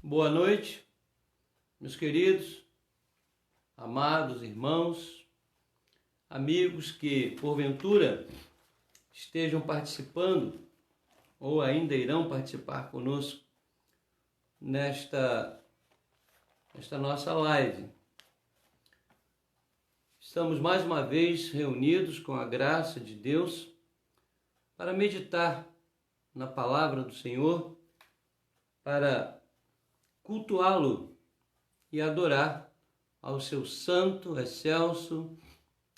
Boa noite, meus queridos, amados irmãos, amigos que porventura estejam participando ou ainda irão participar conosco nesta nossa live. Estamos mais uma vez reunidos com a graça de Deus para meditar na palavra do Senhor, para cultuá-lo e adorar ao seu santo, excelso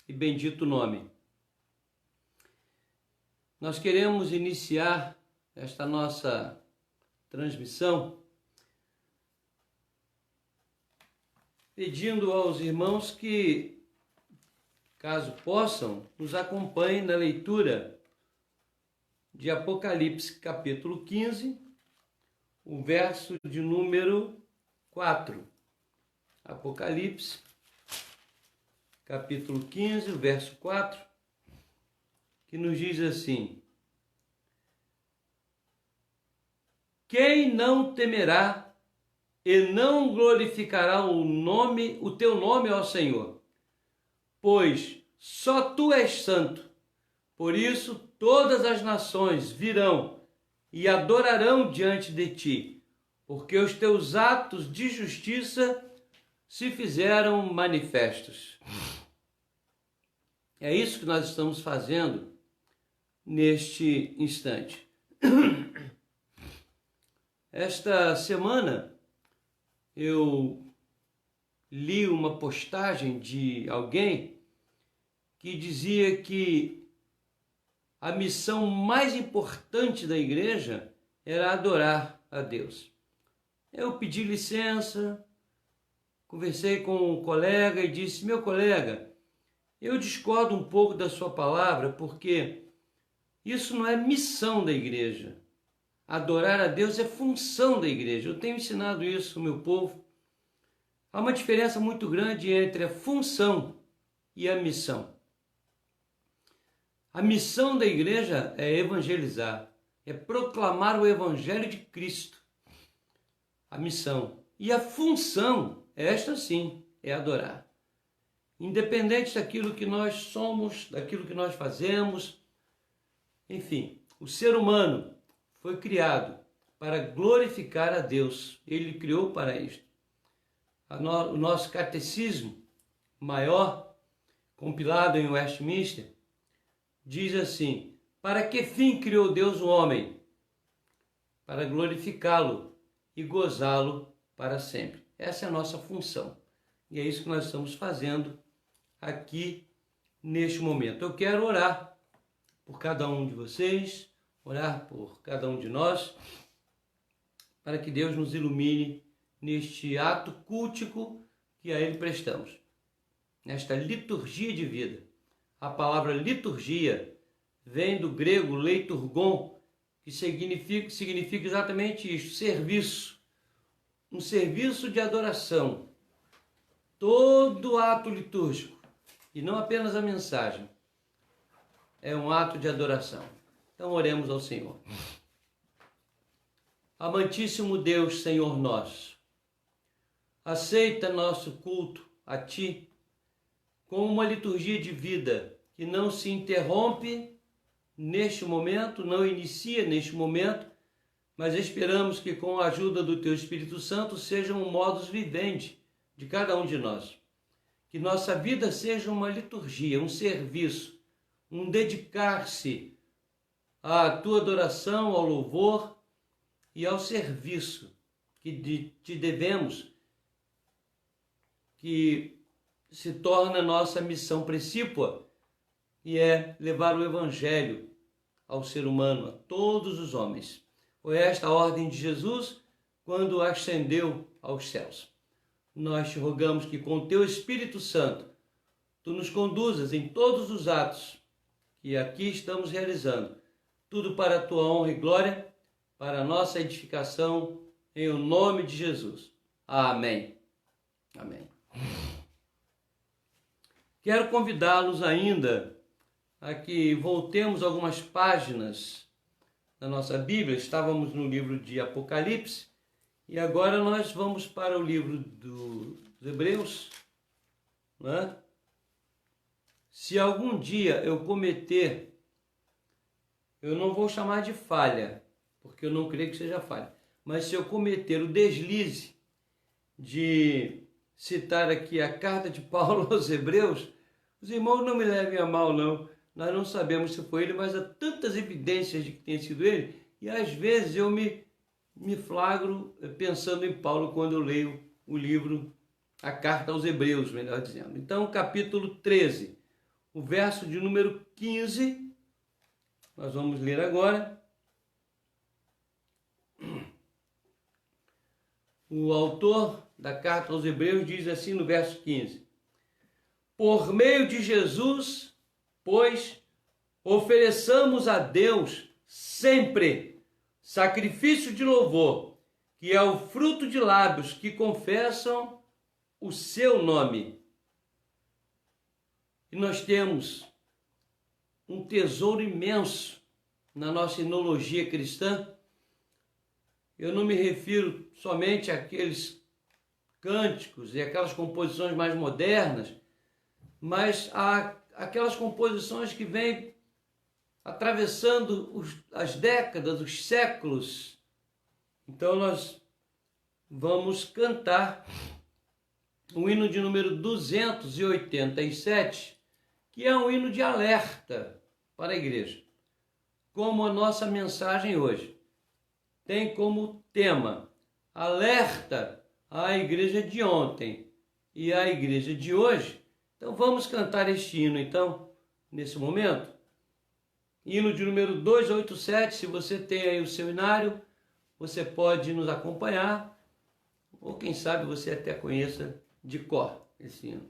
e bendito nome. Nós queremos iniciar esta nossa transmissão pedindo aos irmãos que, caso possam, nos acompanhem na leitura de Apocalipse, capítulo 15, o verso de número 4. Apocalipse, capítulo 15, o verso 4, que nos diz assim: quem não temerá e não glorificará o teu nome, ó Senhor, pois só tu és santo. Por isso todas as nações virão e adorarão diante de ti, porque os teus atos de justiça se fizeram manifestos. É isso que nós estamos fazendo neste instante. Esta semana eu li uma postagem de alguém que dizia que a missão mais importante da igreja era adorar a Deus. Eu pedi licença, conversei com um colega e disse: meu colega, eu discordo um pouco da sua palavra, porque isso não é missão da igreja. Adorar a Deus é função da igreja. Eu tenho ensinado isso ao meu povo. Há uma diferença muito grande entre a função e a missão. A missão da igreja é evangelizar, é proclamar o evangelho de Cristo. A missão. E a função, esta sim, é adorar. Independente daquilo que nós somos, daquilo que nós fazemos, enfim, o ser humano foi criado para glorificar a Deus. Ele criou para isto. O nosso catecismo maior, compilado em Westminster, diz assim: para que fim criou Deus o homem? Para glorificá-lo e gozá-lo para sempre. Essa é a nossa função. E é isso que nós estamos fazendo aqui neste momento. Eu quero orar por cada um de vocês, orar por cada um de nós, para que Deus nos ilumine neste ato cultico que a Ele prestamos, nesta liturgia de vida. A palavra liturgia vem do grego leiturgon, que significa exatamente isso: serviço. Um serviço de adoração. Todo ato litúrgico, e não apenas a mensagem, é um ato de adoração. Então oremos ao Senhor. Amantíssimo Deus, Senhor nosso, aceita nosso culto a Ti como uma liturgia de vida que não se interrompe neste momento, não inicia neste momento, mas esperamos que com a ajuda do Teu Espírito Santo seja um modus vivendi de cada um de nós. Que nossa vida seja uma liturgia, um serviço, um dedicar-se à Tua adoração, ao louvor e ao serviço que Te devemos, que se torna nossa missão precípua, e é levar o Evangelho ao ser humano, a todos os homens. Foi esta a ordem de Jesus quando ascendeu aos céus. Nós te rogamos que com o Teu Espírito Santo Tu nos conduzas em todos os atos que aqui estamos realizando, tudo para a Tua honra e glória, para a nossa edificação, em o nome de Jesus. Amém. Amém. Quero convidá-los ainda a que voltemos algumas páginas da nossa Bíblia. Estávamos no livro de Apocalipse E agora nós vamos para o livro dos Hebreus, né? Se algum dia eu cometer, eu não vou chamar de falha, porque eu não creio que seja falha, mas se eu cometer o deslize de citar aqui a carta de Paulo aos Hebreus, os irmãos não me levem a mal, não. Nós não sabemos se foi ele, mas há tantas evidências de que tenha sido ele, e às vezes eu me flagro pensando em Paulo quando eu leio o livro, a carta aos Hebreus, melhor dizendo. Então, capítulo 13, o verso de número 15, nós vamos ler agora. O autor da carta aos Hebreus diz assim no verso 15: por meio de Jesus, pois, ofereçamos a Deus sempre sacrifício de louvor, que é o fruto de lábios que confessam o seu nome. E nós temos um tesouro imenso na nossa enologia cristã. Eu não me refiro somente àqueles cânticos e aquelas composições mais modernas, mas aquelas composições que vêm atravessando as décadas, os séculos. Então nós vamos cantar o hino de número 287, que é um hino de alerta para a igreja. Como a nossa mensagem hoje tem como tema alerta à igreja de ontem e à igreja de hoje. Então vamos cantar este hino, então, nesse momento. Hino de número 287, se você tem aí o seu hinário, você pode nos acompanhar, ou quem sabe você até conheça de cor esse hino.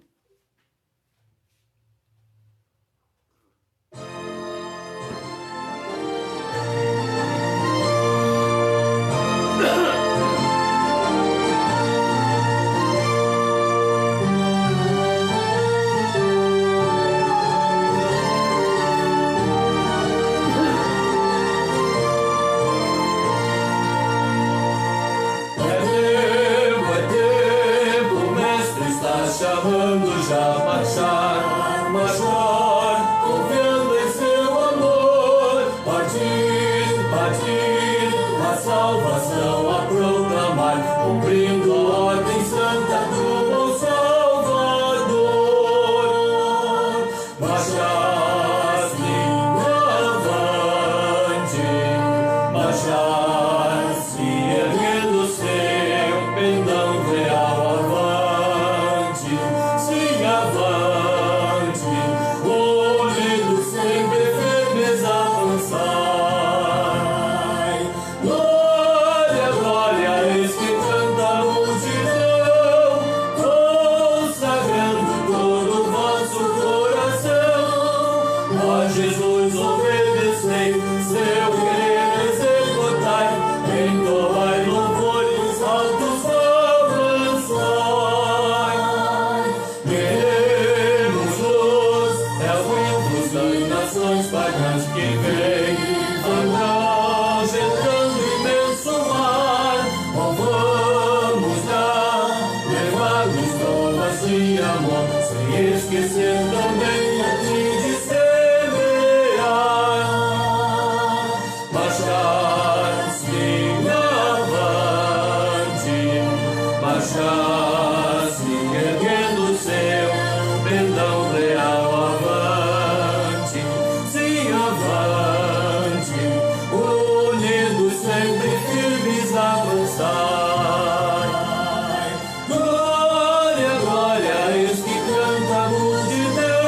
Glória, glória, eis que canta a multidão.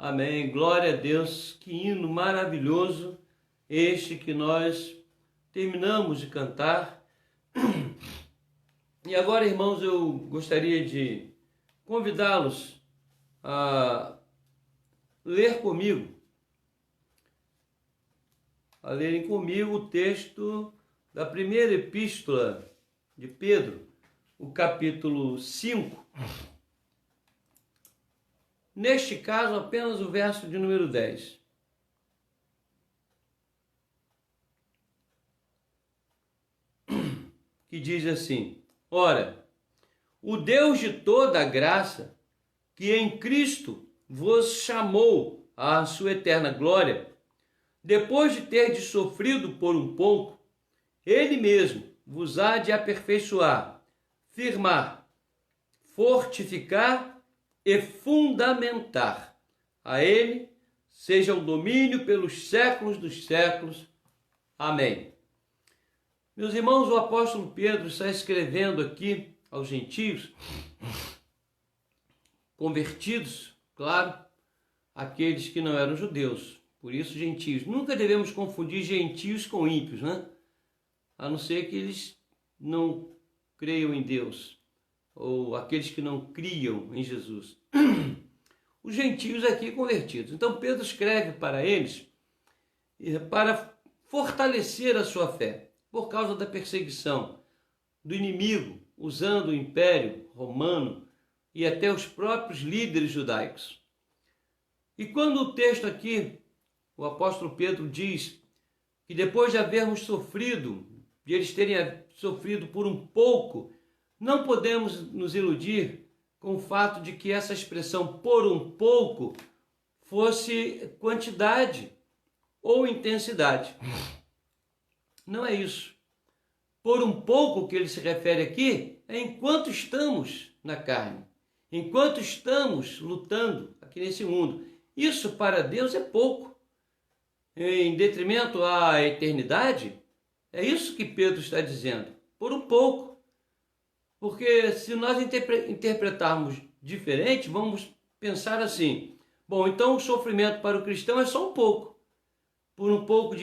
Amém. Glória a Deus. Que hino maravilhoso este que nós terminamos de cantar. E agora, irmãos, eu gostaria de convidá-los a lerem comigo o texto da primeira epístola de Pedro, o capítulo 5. Neste caso, apenas o verso de número 10. Que diz assim: Ora, o Deus de toda a graça, que em Cristo vos chamou à sua eterna glória, depois de terdes sofrido por um pouco, Ele mesmo vos há de aperfeiçoar, firmar, fortificar e fundamentar. A Ele seja o domínio pelos séculos dos séculos. Amém. Meus irmãos, o apóstolo Pedro está escrevendo aqui aos gentios, convertidos, claro, aqueles que não eram judeus. Por isso, gentios. Nunca devemos confundir gentios com ímpios, né? A não ser que eles não creiam em Deus, ou aqueles que não criam em Jesus. Os gentios aqui convertidos. Então, Pedro escreve para eles para fortalecer a sua fé, por causa da perseguição do inimigo, usando o Império Romano e até os próprios líderes judaicos. E quando o texto aqui, o apóstolo Pedro diz que depois de havermos sofrido, de eles terem sofrido por um pouco, não podemos nos iludir com o fato de que essa expressão por um pouco fosse quantidade ou intensidade. Não é isso. Por um pouco que ele se refere aqui é enquanto estamos na carne, enquanto estamos lutando aqui nesse mundo. Isso para Deus é pouco. Em detrimento à eternidade, é isso que Pedro está dizendo. Por um pouco. Porque se nós interpretarmos diferente, vamos pensar assim: bom, então o sofrimento para o cristão é só um pouco. Por um pouco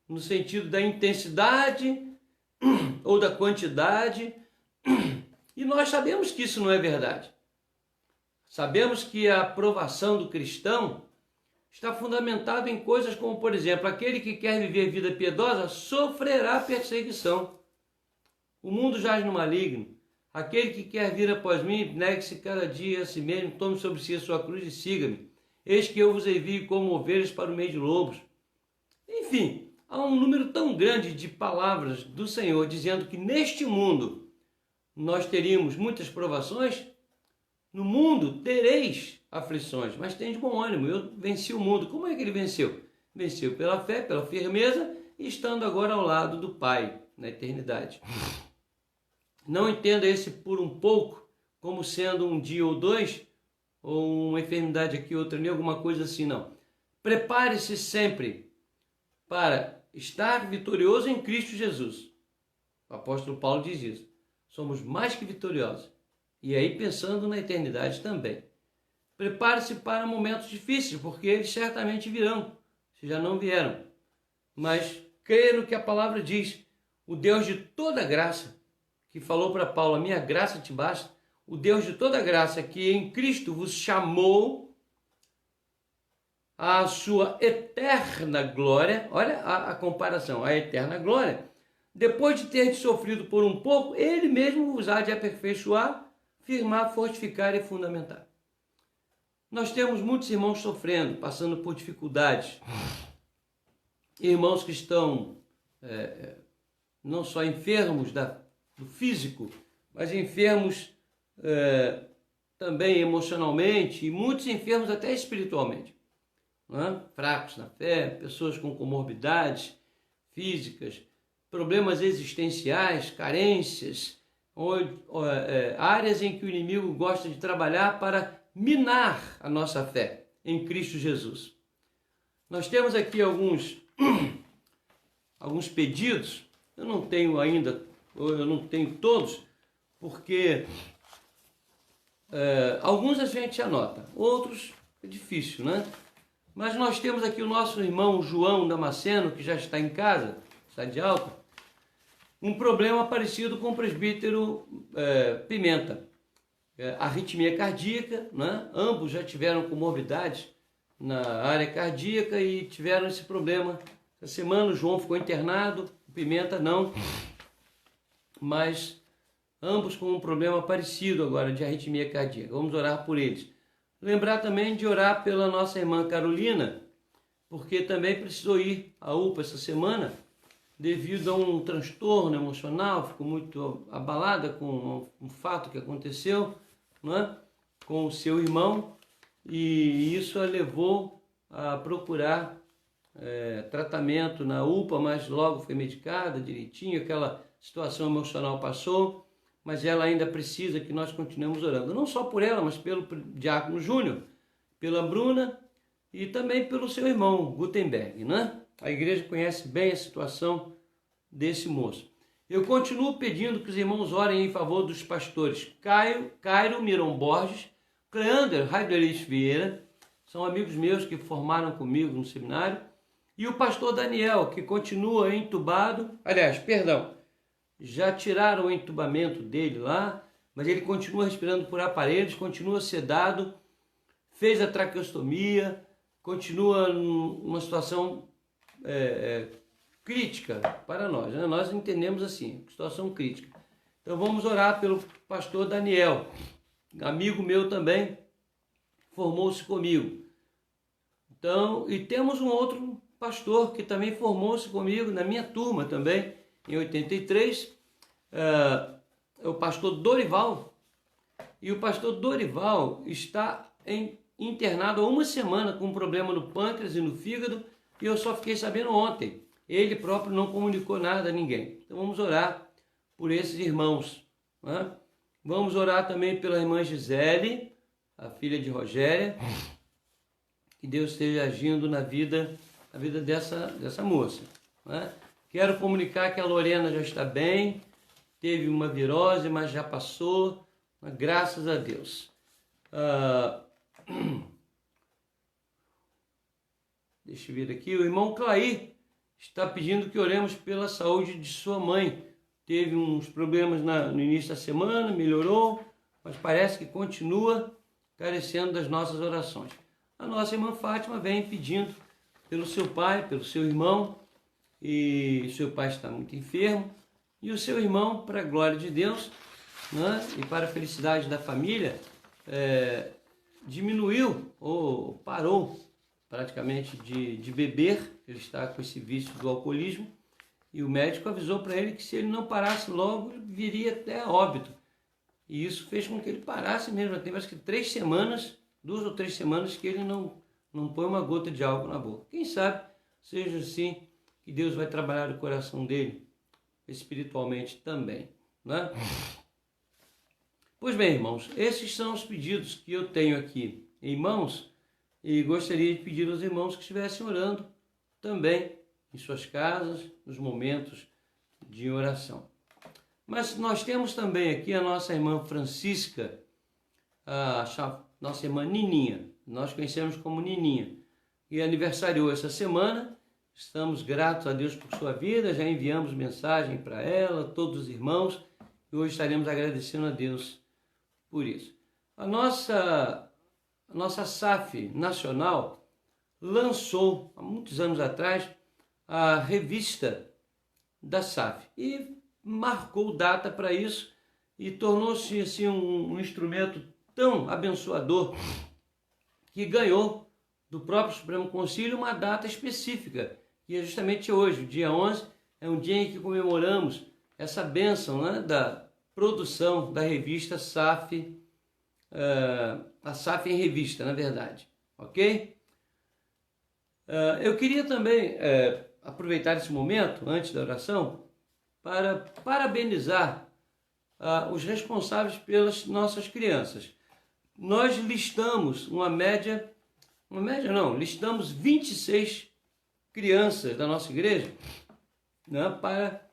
no sentido da intensidade ou da quantidade. E nós sabemos que isso não é verdade. Sabemos que a aprovação do cristão está fundamentado em coisas como, por exemplo, aquele que quer viver vida piedosa sofrerá perseguição. O mundo jaz no maligno. Aquele que quer vir após mim, negue-se cada dia a si mesmo, tome sobre si a sua cruz e siga-me. Eis que eu vos envio como ovelhas para o meio de lobos. Enfim, há um número tão grande de palavras do Senhor dizendo que neste mundo nós teríamos muitas provações. No mundo tereis aflições, mas tem de bom ânimo. Eu venci o mundo. Como é que ele venceu? Venceu pela fé, pela firmeza, e estando agora ao lado do Pai, na eternidade. Não entenda esse por um pouco como sendo um dia ou dois, ou uma enfermidade aqui, outra ali, alguma coisa assim, não. Prepare-se sempre para estar vitorioso em Cristo Jesus. O apóstolo Paulo diz isso. Somos mais que vitoriosos. E aí pensando na eternidade também. Prepare-se para momentos difíceis, porque eles certamente virão, se já não vieram. Mas creia no que a palavra diz. O Deus de toda graça, que falou para Paulo: a minha graça te basta. O Deus de toda graça, que em Cristo vos chamou à sua eterna glória. Olha a comparação, a eterna glória. Depois de ter sofrido por um pouco, Ele mesmo vos há de aperfeiçoar, firmar, fortificar e fundamentar. Nós temos muitos irmãos sofrendo, passando por dificuldades. Irmãos que estão não só enfermos do físico, mas enfermos também emocionalmente, e muitos enfermos até espiritualmente. Não é? Fracos na fé, pessoas com comorbidades físicas, problemas existenciais, carências, áreas em que o inimigo gosta de trabalhar para minar a nossa fé em Cristo Jesus. Nós temos aqui alguns pedidos. Eu não tenho ainda, eu não tenho todos, porque alguns a gente anota, outros É difícil, né? Mas nós temos aqui o nosso irmão João Damasceno, que já está em casa, está de alta, um problema parecido com o presbítero Pimenta. Arritmia cardíaca, né? Ambos já tiveram comorbidades na área cardíaca e tiveram esse problema. Essa semana o João ficou internado, o Pimenta não, mas ambos com um problema parecido agora de arritmia cardíaca. Vamos orar por eles. Lembrar também de orar pela nossa irmã Carolina, porque também precisou ir à UPA essa semana, devido a um transtorno emocional, ficou muito abalada com um fato que aconteceu, né, com o seu irmão, e isso a levou a procurar tratamento na UPA, mas logo foi medicada direitinho, aquela situação emocional passou, mas ela ainda precisa que nós continuemos orando, não só por ela, mas pelo Diácono Júnior, pela Bruna e também pelo seu irmão Gutenberg, né? A igreja conhece bem a situação desse moço. Eu continuo pedindo que os irmãos orem em favor dos pastores Cairo Miron Borges, Cleander Raidelis Vieira, são amigos meus que formaram comigo no seminário, e o pastor Daniel, que continua entubado, já tiraram o entubamento dele lá, mas ele continua respirando por aparelhos, continua sedado, fez a traqueostomia, continua numa situação crítica para nós, né? Nós entendemos assim, situação crítica. Então vamos orar pelo pastor Daniel, amigo meu também, formou-se comigo. Então, e temos um outro pastor que também formou-se comigo na minha turma também, em 83, é o pastor Dorival. E o pastor Dorival está internado há uma semana com um problema no pâncreas e no fígado, e eu só fiquei sabendo ontem. Ele próprio não comunicou nada a ninguém. Então vamos orar por esses irmãos, né? Vamos orar também pela irmã Gisele, a filha de Rogéria, que Deus esteja agindo na vida dessa moça, né? Quero comunicar que a Lorena já está bem, teve uma virose, mas já passou, graças a Deus. Deixa eu ver aqui, o irmão Clair está pedindo que oremos pela saúde de sua mãe. Teve uns problemas no início da semana, melhorou, mas parece que continua carecendo das nossas orações. A nossa irmã Fátima vem pedindo pelo seu pai, pelo seu irmão, e seu pai está muito enfermo, e o seu irmão, para a glória de Deus, né, e para a felicidade da família, diminuiu ou parou praticamente de beber. Ele está com esse vício do alcoolismo, e o médico avisou para ele que se ele não parasse logo, viria até a óbito. E isso fez com que ele parasse mesmo. Tem acho que 3 semanas, 2 ou 3 semanas, que ele não põe uma gota de álcool na boca. Quem sabe seja assim que Deus vai trabalhar o coração dele espiritualmente também, né? Pois bem, irmãos, esses são os pedidos que eu tenho aqui em mãos, e gostaria de pedir aos irmãos que estivessem orando também em suas casas, nos momentos de oração. Mas nós temos também aqui a nossa irmã Francisca, a nossa irmã Nininha, nós conhecemos como Nininha, e aniversariou essa semana. Estamos gratos a Deus por sua vida, já enviamos mensagem para ela, todos os irmãos, e hoje estaremos agradecendo a Deus por isso. A nossa SAF nacional lançou, há muitos anos atrás, a revista da SAF e marcou data para isso, e tornou-se assim um instrumento tão abençoador que ganhou do próprio Supremo Concílio uma data específica, que é justamente hoje, o dia 11, é um dia em que comemoramos essa bênção, né, da produção da revista SAF, a SAF em revista, na verdade, ok? Eu queria também aproveitar esse momento, antes da oração, para parabenizar os responsáveis pelas nossas crianças. Nós listamos listamos 26 crianças da nossa igreja, né, para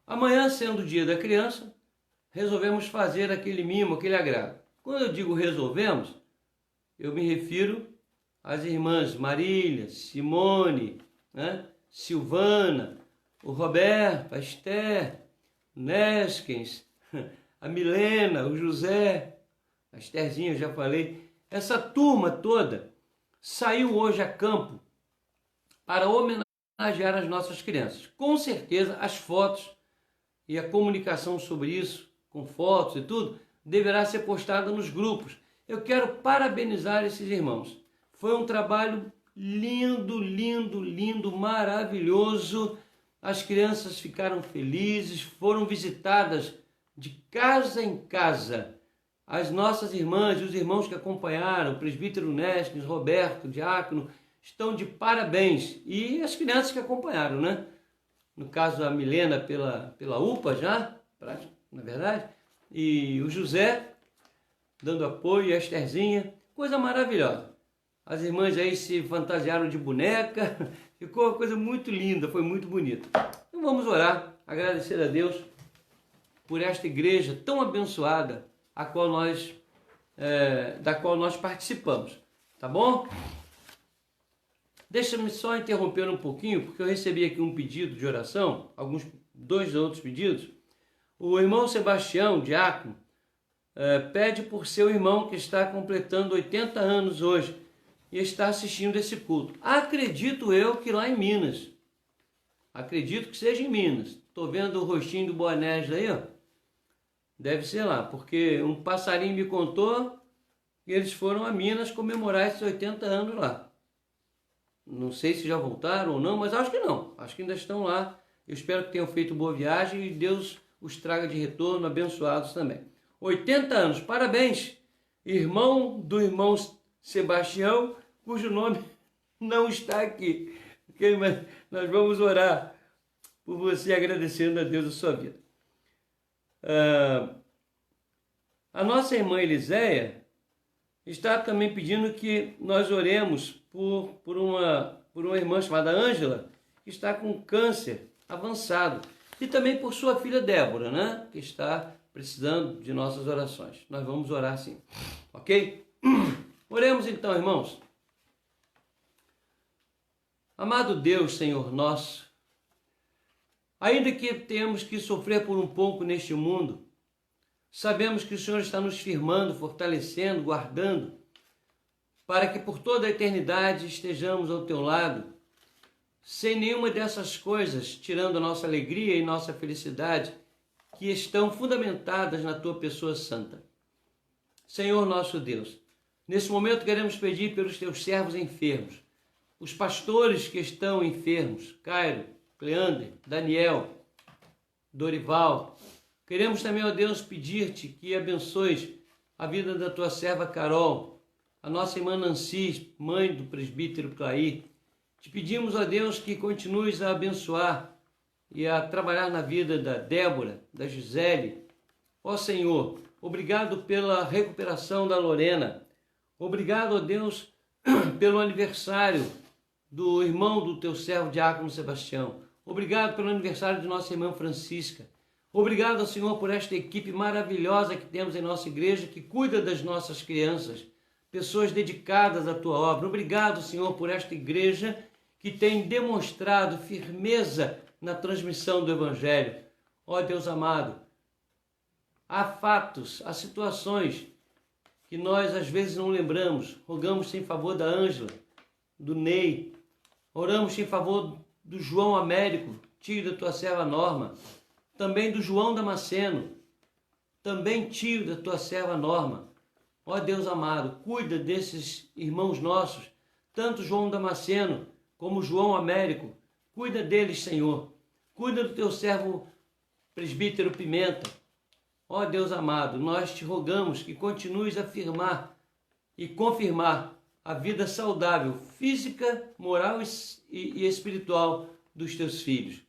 amanhã, sendo o dia da criança, resolvemos fazer aquele mimo, aquele agrado. Quando eu digo resolvemos, eu me refiro as irmãs Marília, Simone, né? Silvana, o Roberto, a Esther, o Neskens, a Milena, o José, a Estherzinha, eu já falei. Essa turma toda saiu hoje a campo para homenagear as nossas crianças. Com certeza as fotos e a comunicação sobre isso, com fotos e tudo, deverá ser postada nos grupos. Eu quero parabenizar esses irmãos. Foi um trabalho lindo, lindo, lindo, maravilhoso. As crianças ficaram felizes, foram visitadas de casa em casa. As nossas irmãs e os irmãos que acompanharam, o presbítero Neskens, Roberto, Diácono, estão de parabéns. E as crianças que acompanharam, né? No caso a Milena pela UPA já, na verdade, e o José dando apoio, a Estherzinha, coisa maravilhosa. As irmãs aí se fantasiaram de boneca, ficou uma coisa muito linda, foi muito bonito. Então vamos orar, agradecer a Deus por esta igreja tão abençoada, da qual nós participamos, tá bom? Deixa-me só interromper um pouquinho, porque eu recebi aqui um pedido de oração, dois outros pedidos. O irmão Sebastião, diácono, pede por seu irmão que está completando 80 anos hoje e está assistindo esse culto. Acredito eu que lá em Minas. Acredito que seja em Minas. Estou vendo o rostinho do Boanés aí, ó. Deve ser lá, porque um passarinho me contou que eles foram a Minas comemorar esses 80 anos lá. Não sei se já voltaram ou não, mas acho que não. Acho que ainda estão lá. Eu espero que tenham feito boa viagem e Deus os traga de retorno, abençoados também. 80 anos, parabéns, irmão do irmão Sebastião, cujo nome não está aqui. Okay? Mas nós vamos orar por você, agradecendo a Deus a sua vida. A nossa irmã Eliséia está também pedindo que nós oremos por uma irmã chamada Ângela, que está com câncer avançado. E também por sua filha Débora, né? Que está precisando de nossas orações. Nós vamos orar sim, ok? Oremos então, irmãos. Amado Deus, Senhor nosso, ainda que tenhamos que sofrer por um pouco neste mundo, sabemos que o Senhor está nos firmando, fortalecendo, guardando, para que por toda a eternidade estejamos ao teu lado, sem nenhuma dessas coisas, tirando a nossa alegria e nossa felicidade, que estão fundamentadas na tua pessoa santa. Senhor nosso Deus, nesse momento queremos pedir pelos teus servos enfermos, os pastores que estão enfermos, Cairo, Cleander, Daniel, Dorival. Queremos também, ó Deus, pedir-te que abençoes a vida da tua serva Carol, a nossa irmã Nancy, mãe do presbítero Clair. Te pedimos, ó Deus, que continues a abençoar e a trabalhar na vida da Débora, da Gisele. Ó Senhor, obrigado pela recuperação da Lorena. Obrigado, ó Deus, pelo aniversário do irmão do teu servo Diácono Sebastião. Obrigado pelo aniversário de nossa irmã Francisca. Obrigado, ó Senhor, por esta equipe maravilhosa que temos em nossa igreja, que cuida das nossas crianças, pessoas dedicadas à tua obra. Obrigado, Senhor, por esta igreja que tem demonstrado firmeza na transmissão do Evangelho. Ó Deus amado, há fatos, há situações que nós às vezes não lembramos. Rogamos em favor da Ângela, do Ney, oramos em favor do João Américo, tio da tua serva Norma, também do João Damasceno, também tio da tua serva Norma. Ó Deus amado, cuida desses irmãos nossos, tanto João Damasceno como João Américo. Cuida deles, Senhor. Cuida do teu servo presbítero Pimenta. Ó Deus amado, nós te rogamos que continues a afirmar e confirmar a vida saudável, física, moral e espiritual dos teus filhos.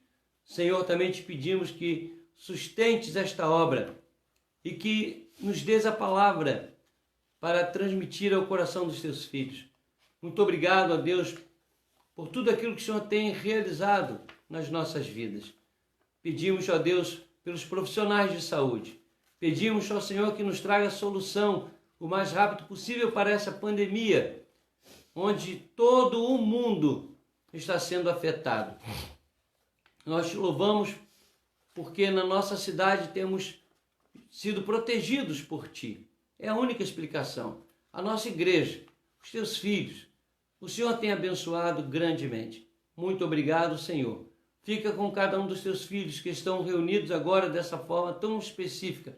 Senhor, também te pedimos que sustentes esta obra e que nos dês a palavra para transmitir ao coração dos teus filhos. Muito obrigado, ó Deus, por tudo aquilo que o Senhor tem realizado nas nossas vidas. Pedimos, ó Deus, pelos profissionais de saúde. Pedimos, ó Senhor, que nos traga solução o mais rápido possível para essa pandemia. onde todo o mundo está sendo afetado. Nós te louvamos porque na nossa cidade temos sido protegidos por Ti. É a única explicação. A nossa igreja, os Teus filhos, o Senhor tem abençoado grandemente. Muito obrigado, Senhor. Fica com cada um dos Teus filhos que estão reunidos agora dessa forma tão específica.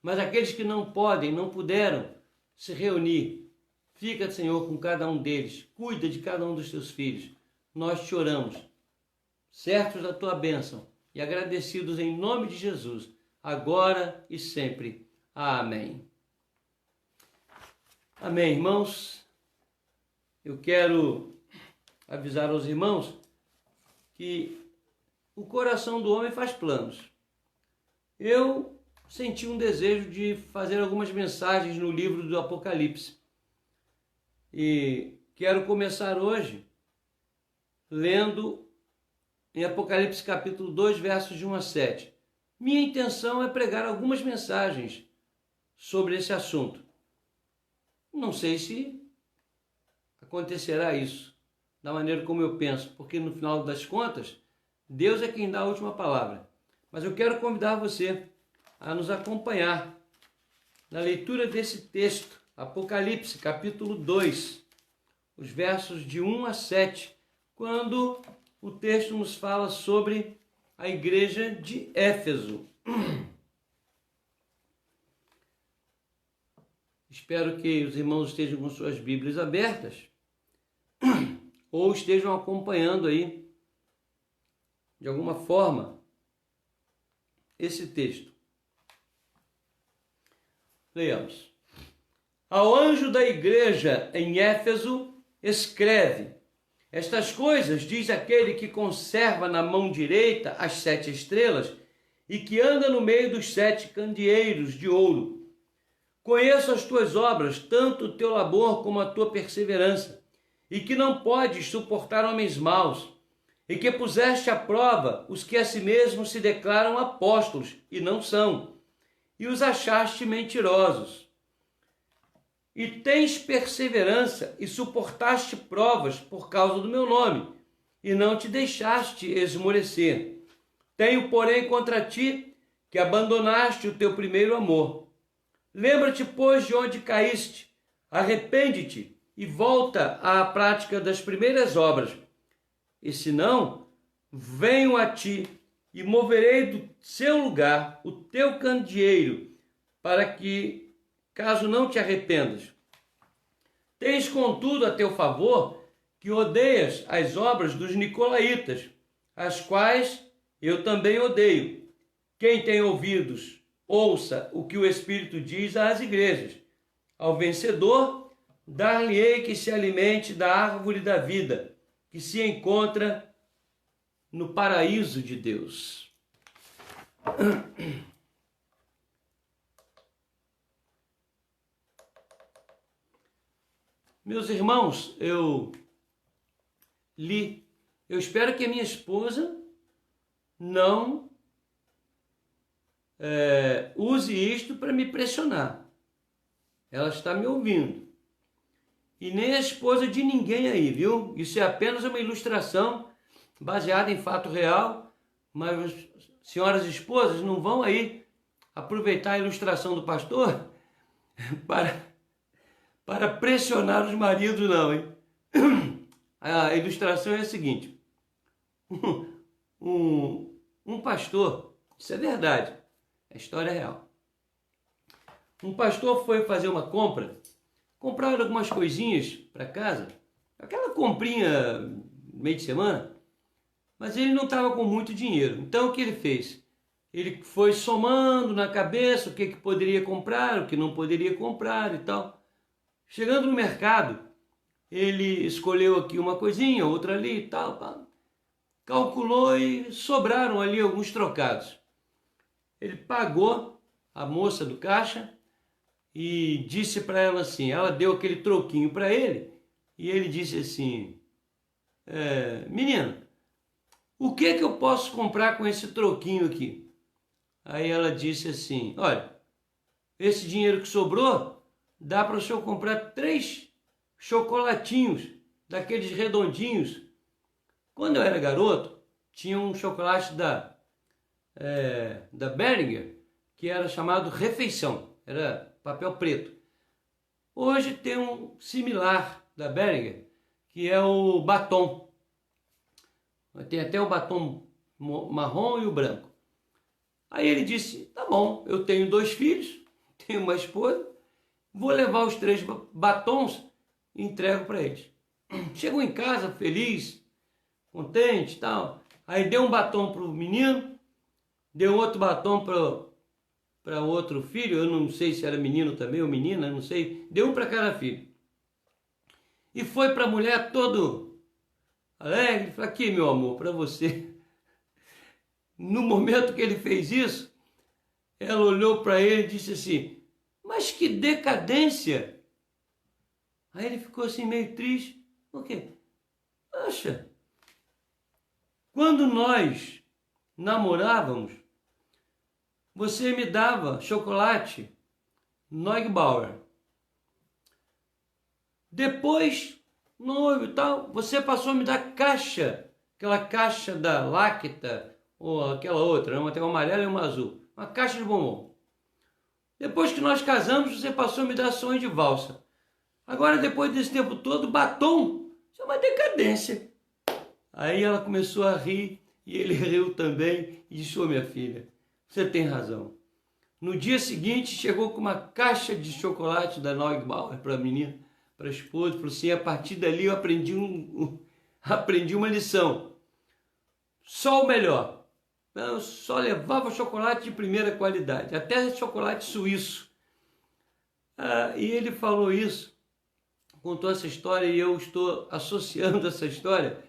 Mas aqueles que não podem, não puderam se reunir, fica, Senhor, com cada um deles. Cuida de cada um dos Teus filhos. Nós te oramos, certos da Tua bênção e agradecidos em nome de Jesus, agora e sempre. Amém. Amém, irmãos. Eu quero avisar aos irmãos que o coração do homem faz planos. Eu senti um desejo de fazer algumas mensagens no livro do Apocalipse. E quero começar hoje lendo em Apocalipse capítulo 2, versos de 1 a 7. Minha intenção é pregar algumas mensagens sobre esse assunto. Não sei se acontecerá isso da maneira como eu penso, porque no final das contas, Deus é quem dá a última palavra. Mas eu quero convidar você a nos acompanhar na leitura desse texto, Apocalipse capítulo 2, os versos de 1 a 7, quando o texto nos fala sobre a igreja de Éfeso. Espero que os irmãos estejam com suas Bíblias abertas ou estejam acompanhando aí, de alguma forma, esse texto. Leiamos. Ao anjo da igreja em Éfeso, escreve: estas coisas diz aquele que conserva na mão direita as 7 estrelas e que anda no meio dos 7 candeeiros de ouro. Conheço as tuas obras, tanto o teu labor como a tua perseverança, e que não podes suportar homens maus, e que puseste à prova os que a si mesmos se declaram apóstolos e não são, e os achaste mentirosos. E tens perseverança e suportaste provas por causa do meu nome, e não te deixaste esmorecer. Tenho, porém, contra ti que abandonaste o teu primeiro amor. Lembra-te, pois, de onde caíste, arrepende-te e volta à prática das primeiras obras. E se não, venho a ti e moverei do seu lugar o teu candeeiro, para que, caso não te arrependas. Tens, contudo, a teu favor que odeias as obras dos nicolaítas, as quais eu também odeio. Quem tem ouvidos, ouça o que o Espírito diz às igrejas. Ao vencedor, dar-lhe-ei que se alimente da árvore da vida, que se encontra no paraíso de Deus. Meus irmãos, eu espero que a minha esposa não use isto para me pressionar. Ela está me ouvindo. E nem a esposa de ninguém aí, viu? Isso é apenas uma ilustração baseada em fato real, mas senhoras esposas não vão aí aproveitar a ilustração do pastor para pressionar os maridos, não, hein? A ilustração é a seguinte: um pastor, isso é verdade, a história é real. Um pastor foi fazer uma compra, comprar algumas coisinhas para casa, aquela comprinha meio de semana, mas ele não estava com muito dinheiro. Então o que ele fez? Ele foi somando na cabeça o que poderia comprar, o que não poderia comprar e tal. Chegando no mercado, ele escolheu aqui uma coisinha, outra ali e tal, calculou e sobraram ali alguns trocados. Ele pagou a moça do caixa e disse para ela assim, ela deu aquele troquinho para ele e ele disse assim, menina, o que eu posso comprar com esse troquinho aqui? Aí ela disse assim, olha, esse dinheiro que sobrou dá para o senhor comprar 3 chocolatinhos, daqueles redondinhos. Quando eu era garoto, tinha um chocolate da Behringer, que era chamado Refeição, era papel preto. Hoje tem um similar da Behringer, que é o batom. Tem até o batom marrom e o branco. Aí ele disse, tá bom, eu tenho 2 filhos, tenho uma esposa, vou levar os 3 batons e entrego para eles. Chegou em casa feliz, contente e tal. Aí deu um batom para o menino, deu outro batom para outro filho, eu não sei se era menino também ou menina, não sei. Deu um para cada filho. E foi para a mulher todo alegre, falou, aqui meu amor, para você. No momento que ele fez isso, ela olhou para ele e disse assim, mas que decadência! Aí ele ficou assim meio triste. Por quê? Poxa, quando nós namorávamos, você me dava chocolate Neugebauer. Depois, noivo e tal, você passou a me dar caixa, aquela caixa da Lacta, ou aquela outra, uma tem uma amarela e uma azul, uma caixa de bombom. Depois que nós casamos, você passou a me dar sonho de valsa. Agora, depois desse tempo todo, batom, isso é uma decadência. Aí ela começou a rir, e ele riu também, e disse, ô minha filha, você tem razão. No dia seguinte, chegou com uma caixa de chocolate da Neugebauer para a menina, para a esposa, falou assim, a partir dali eu aprendi uma lição. Só o melhor. Eu só levava chocolate de primeira qualidade, até chocolate suíço. E ele falou isso, contou essa história, e eu estou associando essa história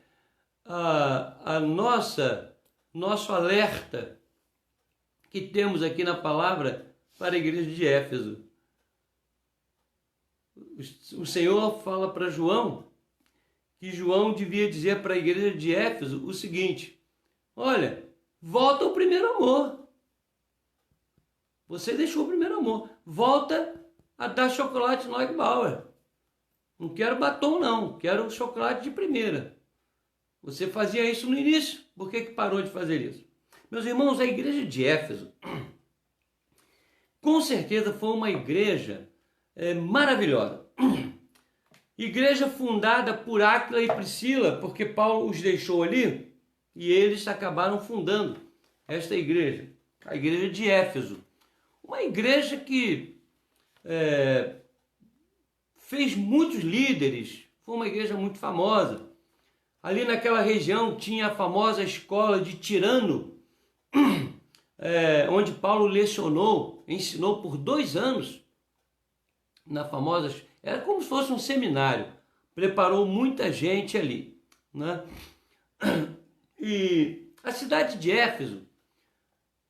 a nosso alerta que temos aqui na palavra para a igreja de Éfeso. O Senhor fala para João que João devia dizer para a igreja de Éfeso o seguinte, olha, volta ao primeiro amor. Você deixou o primeiro amor. Volta a dar chocolate Neugebauer. Não quero batom não, quero chocolate de primeira. Você fazia isso no início, por que parou de fazer isso? Meus irmãos, a igreja de Éfeso, com certeza foi uma igreja maravilhosa. Igreja fundada por Áquila e Priscila, porque Paulo os deixou ali e eles acabaram fundando esta igreja, a igreja de Éfeso. Uma igreja que fez muitos líderes, foi uma igreja muito famosa. Ali naquela região tinha a famosa escola de Tirano, onde Paulo lecionou, ensinou por 2 anos, na famosa, era como se fosse um seminário, preparou muita gente ali, né? E a cidade de Éfeso,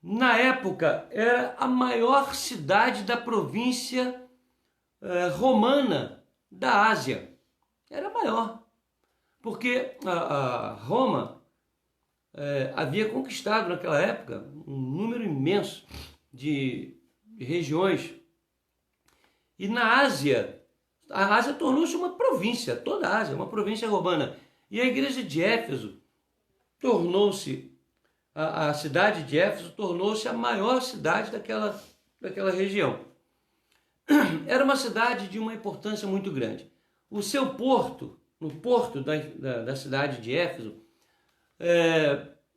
na época, era a maior cidade da província romana da Ásia, era a maior, porque a Roma havia conquistado naquela época um número imenso de regiões. E na Ásia, a Ásia tornou-se uma província, toda a Ásia, uma província romana. E a igreja de Éfeso tornou-se, a cidade de Éfeso tornou-se a maior cidade daquela região. Era uma cidade de uma importância muito grande. O seu porto, no porto da cidade de Éfeso,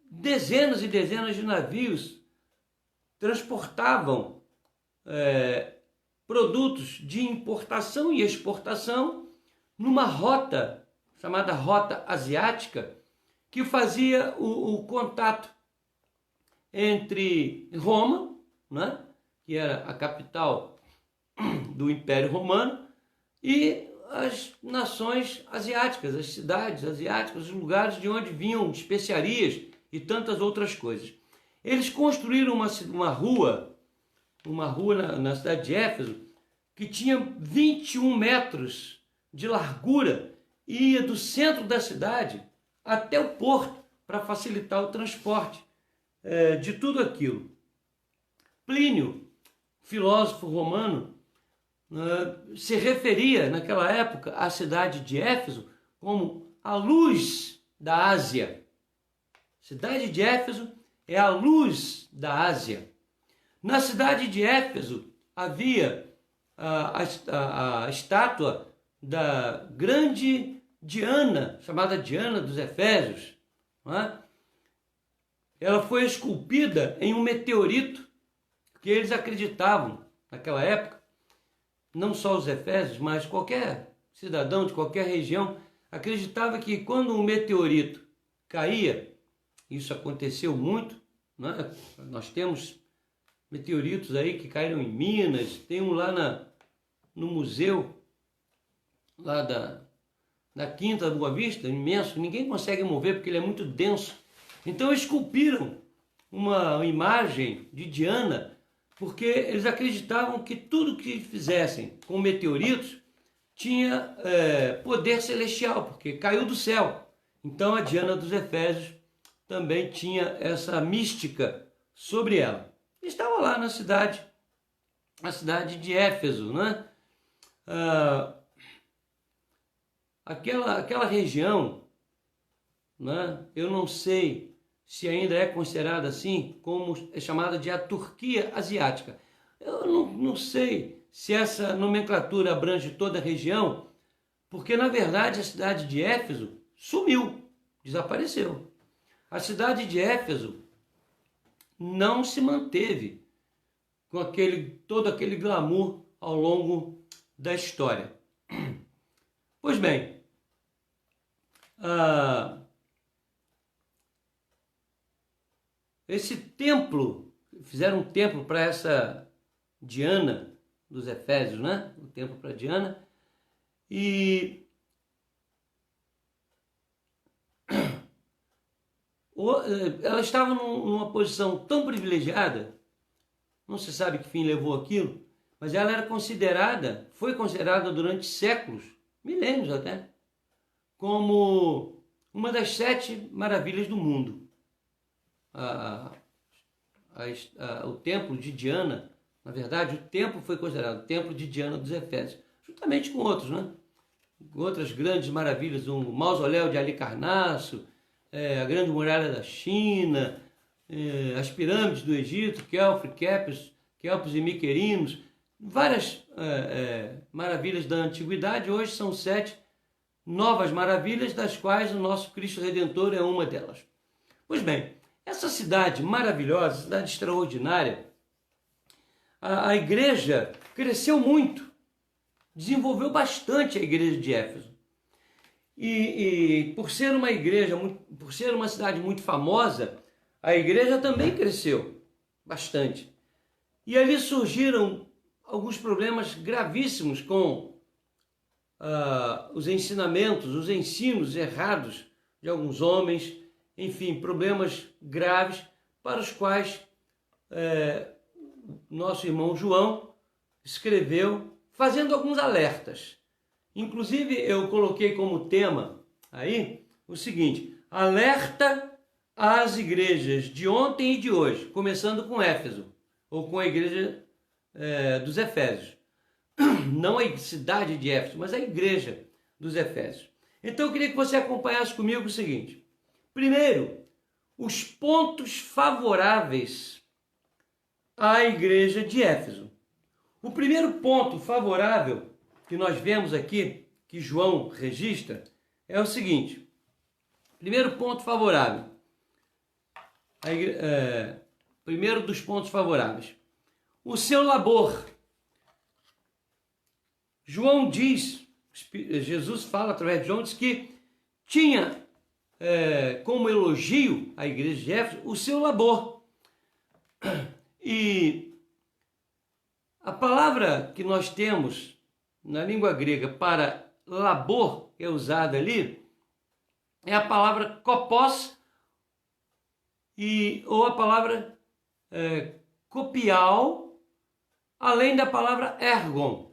dezenas e dezenas de navios transportavam produtos de importação e exportação numa rota chamada Rota Asiática, que fazia o contato entre Roma, né, que era a capital do Império Romano, e as nações asiáticas, as cidades asiáticas, os lugares de onde vinham especiarias e tantas outras coisas. Eles construíram uma rua na cidade de Éfeso que tinha 21 metros de largura e ia do centro da cidade até o porto para facilitar o transporte de tudo aquilo. Plínio, filósofo romano, se referia naquela época à cidade de Éfeso como a luz da Ásia. A cidade de Éfeso é a luz da Ásia. Na cidade de Éfeso havia a estátua da grande Diana, chamada Diana dos Efésios. Não é? Ela foi esculpida em um meteorito, que eles acreditavam naquela época, não só os efésios, mas qualquer cidadão de qualquer região acreditava que quando um meteorito caía, isso aconteceu muito, né? Nós temos meteoritos aí que caíram em Minas, tem um lá no museu lá da Quinta do Boa Vista, imenso, ninguém consegue mover porque ele é muito denso. Então esculpiram uma imagem de Diana, porque eles acreditavam que tudo que fizessem com meteoritos tinha poder celestial, porque caiu do céu. Então a Diana dos Efésios também tinha essa mística sobre ela. Estava lá na cidade de Éfeso, né? Aquela região, né? Eu não sei se ainda é considerada assim, como é chamada de a Turquia Asiática. Eu não sei se essa nomenclatura abrange toda a região, porque na verdade a cidade de Éfeso sumiu, desapareceu. A cidade de Éfeso não se manteve com todo aquele glamour ao longo da história. Pois bem, esse templo, fizeram um templo para essa Diana dos Efésios, né? Um templo para Diana, e ela estava numa posição tão privilegiada, não se sabe que fim levou aquilo, mas ela era foi considerada durante séculos, milênios até, como uma das 7 maravilhas do mundo. O templo de Diana, na verdade, o templo foi considerado o templo de Diana dos Efésios, juntamente com outros, né? Outras grandes maravilhas, o mausoléu de Halicarnasso, a grande muralha da China, as pirâmides do Egito, Kelpis e Miquerinos, várias maravilhas da antiguidade. Hoje são 7 novas maravilhas, das quais o nosso Cristo Redentor é uma delas. Pois bem, essa cidade maravilhosa, cidade extraordinária, a igreja cresceu muito, desenvolveu bastante a igreja de Éfeso. E por ser uma igreja, por ser uma cidade muito famosa, a igreja também cresceu bastante. E ali surgiram alguns problemas gravíssimos com os ensinamentos, os ensinos errados de alguns homens, enfim, problemas graves para os quais nosso irmão João escreveu, fazendo alguns alertas. Inclusive, eu coloquei como tema aí o seguinte: alerta às igrejas de ontem e de hoje, começando com Éfeso, ou com a igreja dos Efésios. Não a cidade de Éfeso, mas a igreja dos Efésios. Então, eu queria que você acompanhasse comigo o seguinte. Primeiro, os pontos favoráveis à igreja de Éfeso. O primeiro ponto favorável que nós vemos aqui, que João registra, é o seguinte. Primeiro ponto favorável. Primeiro dos pontos favoráveis. O seu labor. João diz, Jesus fala através de João, diz que tinha como elogio à igreja de Éfeso o seu labor. E a palavra que nós temos na língua grega para labor, que é usada ali, é a palavra kopos, ou a palavra kopial, além da palavra ergon.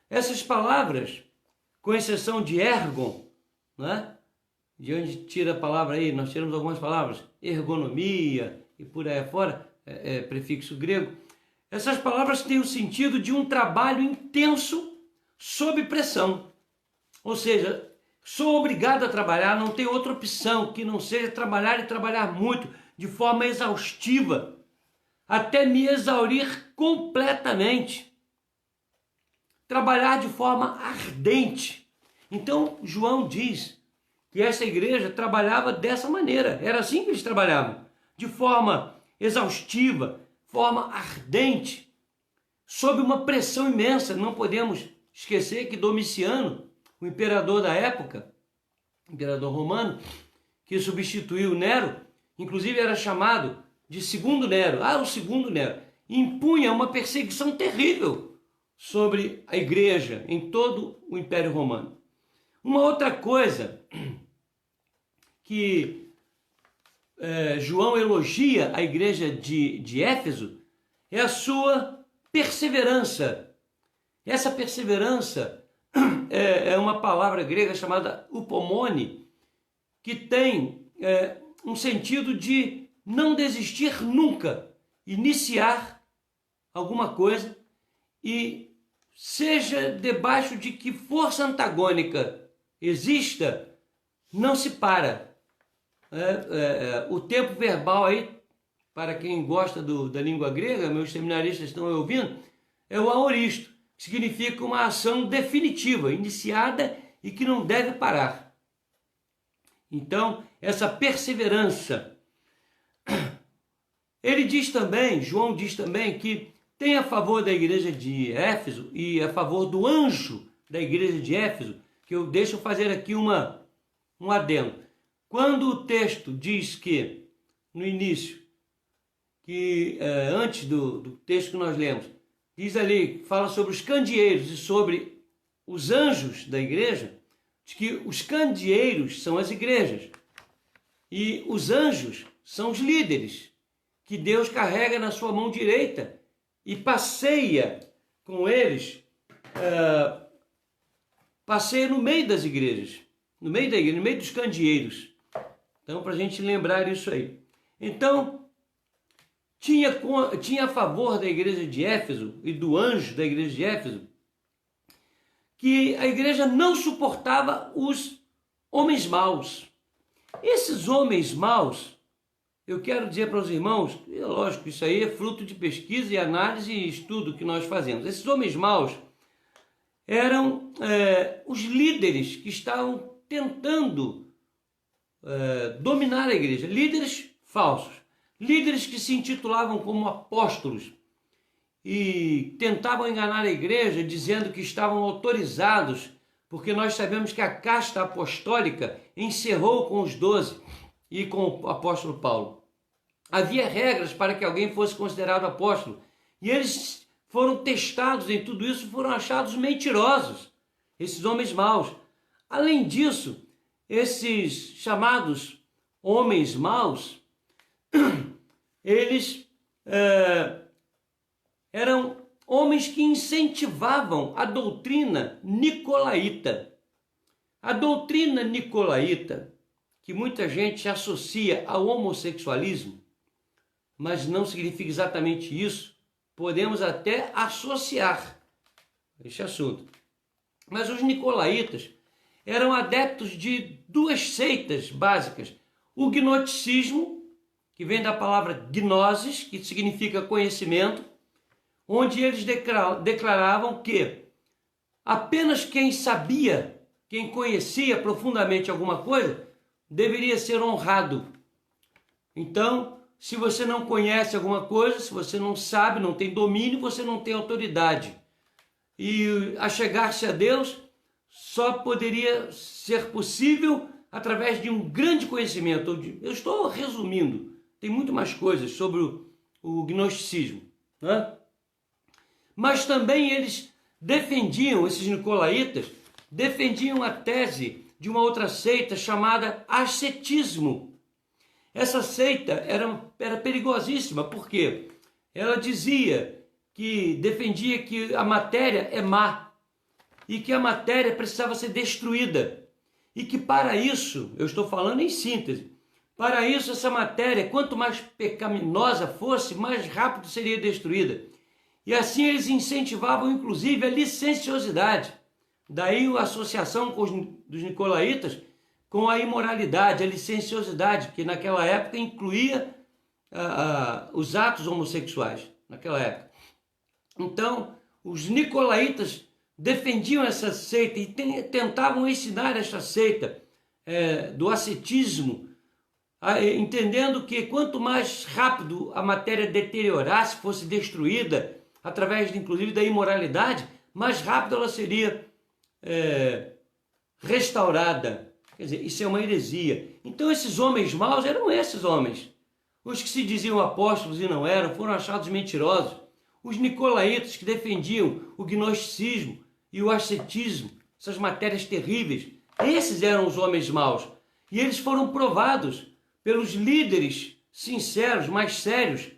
Essas palavras, com exceção de ergon, né? De onde tira a palavra aí, nós tiramos algumas palavras, ergonomia e por aí fora, prefixo grego. Essas palavras têm o sentido de um trabalho intenso sob pressão. Ou seja, sou obrigado a trabalhar, não tem outra opção que não seja trabalhar e trabalhar muito, de forma exaustiva, até me exaurir completamente. Trabalhar de forma ardente. Então, João diz que essa igreja trabalhava dessa maneira. Era assim que eles trabalhavam, de forma exaustiva, forma ardente, sob uma pressão imensa. Não podemos esquecer que Domiciano, o imperador da época, imperador romano, que substituiu Nero, inclusive era chamado de segundo Nero, o segundo Nero, impunha uma perseguição terrível sobre a igreja em todo o Império Romano. Uma outra coisa que João elogia a igreja de Éfeso é a sua perseverança. Essa perseverança é uma palavra grega chamada upomone, que tem um sentido de não desistir nunca, iniciar alguma coisa e seja debaixo de que força antagônica exista, não se para. O tempo verbal aí, para quem gosta da língua grega, meus seminaristas estão ouvindo, é o aoristo, que significa uma ação definitiva, iniciada e que não deve parar. Então, essa perseverança. Ele diz também, João diz também, que tem a favor da igreja de Éfeso e a favor do anjo da igreja de Éfeso, que eu deixo fazer aqui um adendo. Quando o texto diz que, no início, que antes do texto que nós lemos, diz ali, fala sobre os candeeiros e sobre os anjos da igreja, diz que os candeeiros são as igrejas e os anjos são os líderes, que Deus carrega na sua mão direita e passeia com eles, passeia no meio das igrejas, no meio da igreja, no meio dos candeeiros. Então, para a gente lembrar isso aí. Então, tinha a favor da igreja de Éfeso e do anjo da igreja de Éfeso que a igreja não suportava os homens maus. Esses homens maus, eu quero dizer para os irmãos, é lógico, isso aí é fruto de pesquisa e análise e estudo que nós fazemos. Esses homens maus eram os líderes que estavam tentando dominar a igreja, líderes falsos, líderes que se intitulavam como apóstolos e tentavam enganar a igreja dizendo que estavam autorizados, porque nós sabemos que a casta apostólica encerrou com os 12 e com o apóstolo Paulo. Havia regras para que alguém fosse considerado apóstolo e eles foram testados em tudo isso, foram achados mentirosos, esses homens maus. Além disso, esses chamados homens maus, eles eram homens que incentivavam a doutrina nicolaíta. A doutrina nicolaíta, que muita gente associa ao homossexualismo, mas não significa exatamente isso, podemos até associar esse assunto. Mas os nicolaítas eram adeptos de duas seitas básicas. O gnosticismo, que vem da palavra gnosis, que significa conhecimento, onde eles declaravam que apenas quem sabia, quem conhecia profundamente alguma coisa, deveria ser honrado. Então, se você não conhece alguma coisa, se você não sabe, não tem domínio, você não tem autoridade. E achegar-se a Deus só poderia ser possível através de um grande conhecimento. Eu estou resumindo, tem muito mais coisas sobre o gnosticismo, né? Mas também eles defendiam, esses nicolaítas, defendiam a tese de uma outra seita chamada ascetismo. Essa seita era perigosíssima, porque ela defendia que a matéria é má e que a matéria precisava ser destruída. E que para isso, eu estou falando em síntese, para isso essa matéria, quanto mais pecaminosa fosse, mais rápido seria destruída. E assim eles incentivavam inclusive a licenciosidade. Daí a associação dos nicolaítas com a imoralidade, a licenciosidade, que naquela época incluía os atos homossexuais, naquela época. Então, os nicolaítas defendiam essa seita e tentavam ensinar essa seita do ascetismo, entendendo que quanto mais rápido a matéria deteriorasse, fosse destruída, através inclusive da imoralidade, mais rápido ela seria restaurada. Quer dizer, isso é uma heresia. Então esses homens maus eram esses homens. Os que se diziam apóstolos e não eram, foram achados mentirosos. Os nicolaítas que defendiam o gnosticismo e o ascetismo, essas matérias terríveis, esses eram os homens maus. E eles foram provados pelos líderes sinceros, mais sérios,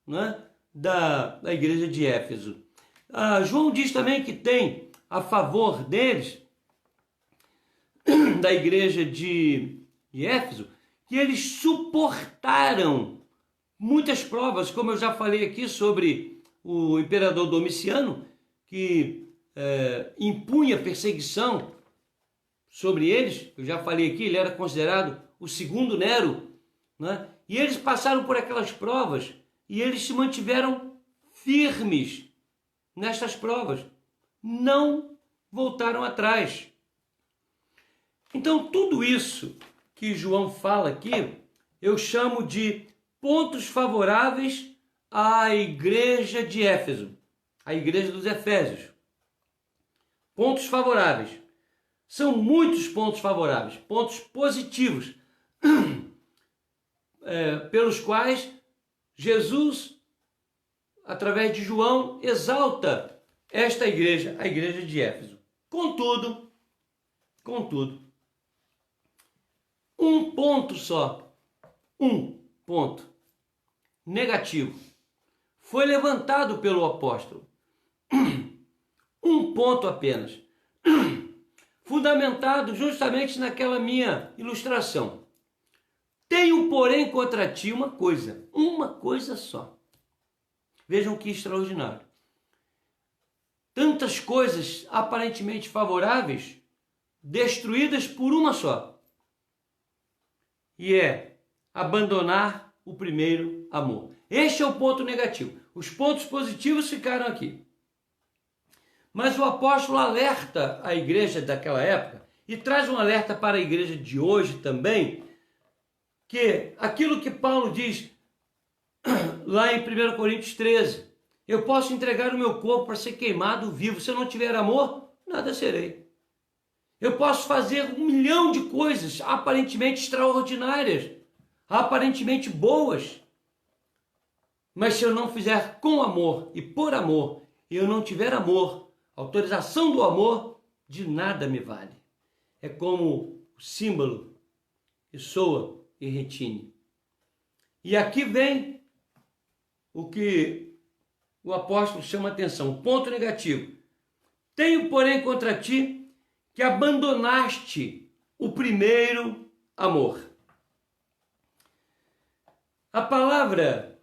né, da igreja de Éfeso. João diz também que tem a favor deles, da igreja de Éfeso, que eles suportaram muitas provas, como eu já falei aqui sobre o imperador Domiciano, que impunha perseguição sobre eles. Eu já falei aqui, ele era considerado o segundo Nero, né? E eles passaram por aquelas provas e eles se mantiveram firmes nestas provas, não voltaram atrás. Então tudo isso que João fala aqui, eu chamo de pontos favoráveis à igreja de Éfeso, à igreja dos Efésios. Pontos favoráveis. São muitos pontos favoráveis, pontos positivos, pelos quais Jesus, através de João, exalta esta igreja, a igreja de Éfeso. Contudo, um ponto só, um ponto negativo, foi levantado pelo apóstolo. Um ponto apenas, fundamentado justamente naquela minha ilustração. Tenho, porém, contra ti uma coisa só. Vejam que extraordinário. Tantas coisas aparentemente favoráveis, destruídas por uma só. E é abandonar o primeiro amor. Este é o ponto negativo. Os pontos positivos ficaram aqui. Mas o apóstolo alerta a igreja daquela época e traz um alerta para a igreja de hoje também, que aquilo que Paulo diz lá em 1 Coríntios 13, eu posso entregar o meu corpo para ser queimado vivo, se eu não tiver amor, nada serei. Eu posso fazer 1 milhão de coisas aparentemente extraordinárias, aparentemente boas, mas se eu não fizer com amor e por amor, e eu não tiver amor, autorização do amor, de nada me vale. É como o símbolo que soa e retine. E aqui vem o que o apóstolo chama a atenção, ponto negativo. Tenho, porém, contra ti que abandonaste o primeiro amor. A palavra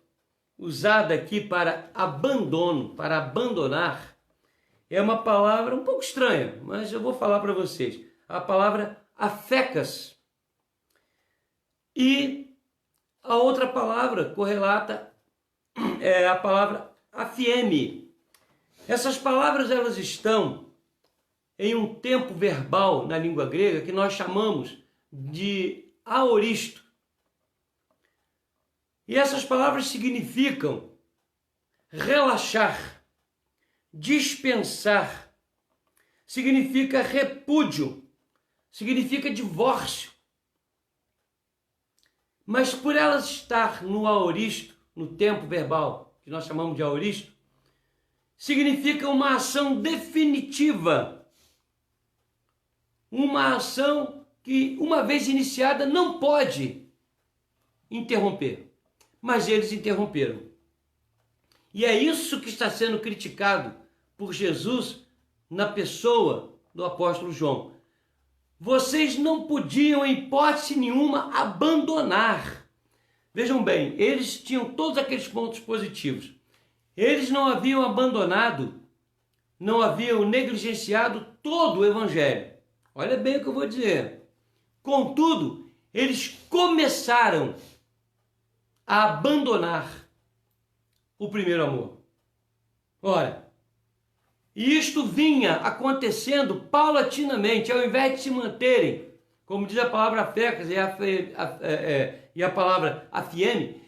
usada aqui para abandono, para abandonar, é uma palavra um pouco estranha, mas eu vou falar para vocês. A palavra afecas. E a outra palavra correlata é a palavra afieme. Essas palavras elas estão em um tempo verbal na língua grega que nós chamamos de aoristo. E essas palavras significam relaxar, dispensar, significa repúdio, significa divórcio. Mas por elas estar no aoristo, no tempo verbal, que nós chamamos de aoristo, significa uma ação definitiva, uma ação que, uma vez iniciada, não pode interromper. Mas eles interromperam. E é isso que está sendo criticado por Jesus na pessoa do apóstolo João. Vocês não podiam, em hipótese nenhuma, abandonar. Vejam bem, eles tinham todos aqueles pontos positivos. Eles não haviam abandonado, não haviam negligenciado todo o Evangelho. Olha bem o que eu vou dizer. Contudo, eles começaram a abandonar o primeiro amor. Ora, isto vinha acontecendo paulatinamente, ao invés de se manterem, como diz a palavra fecas e a palavra afieme,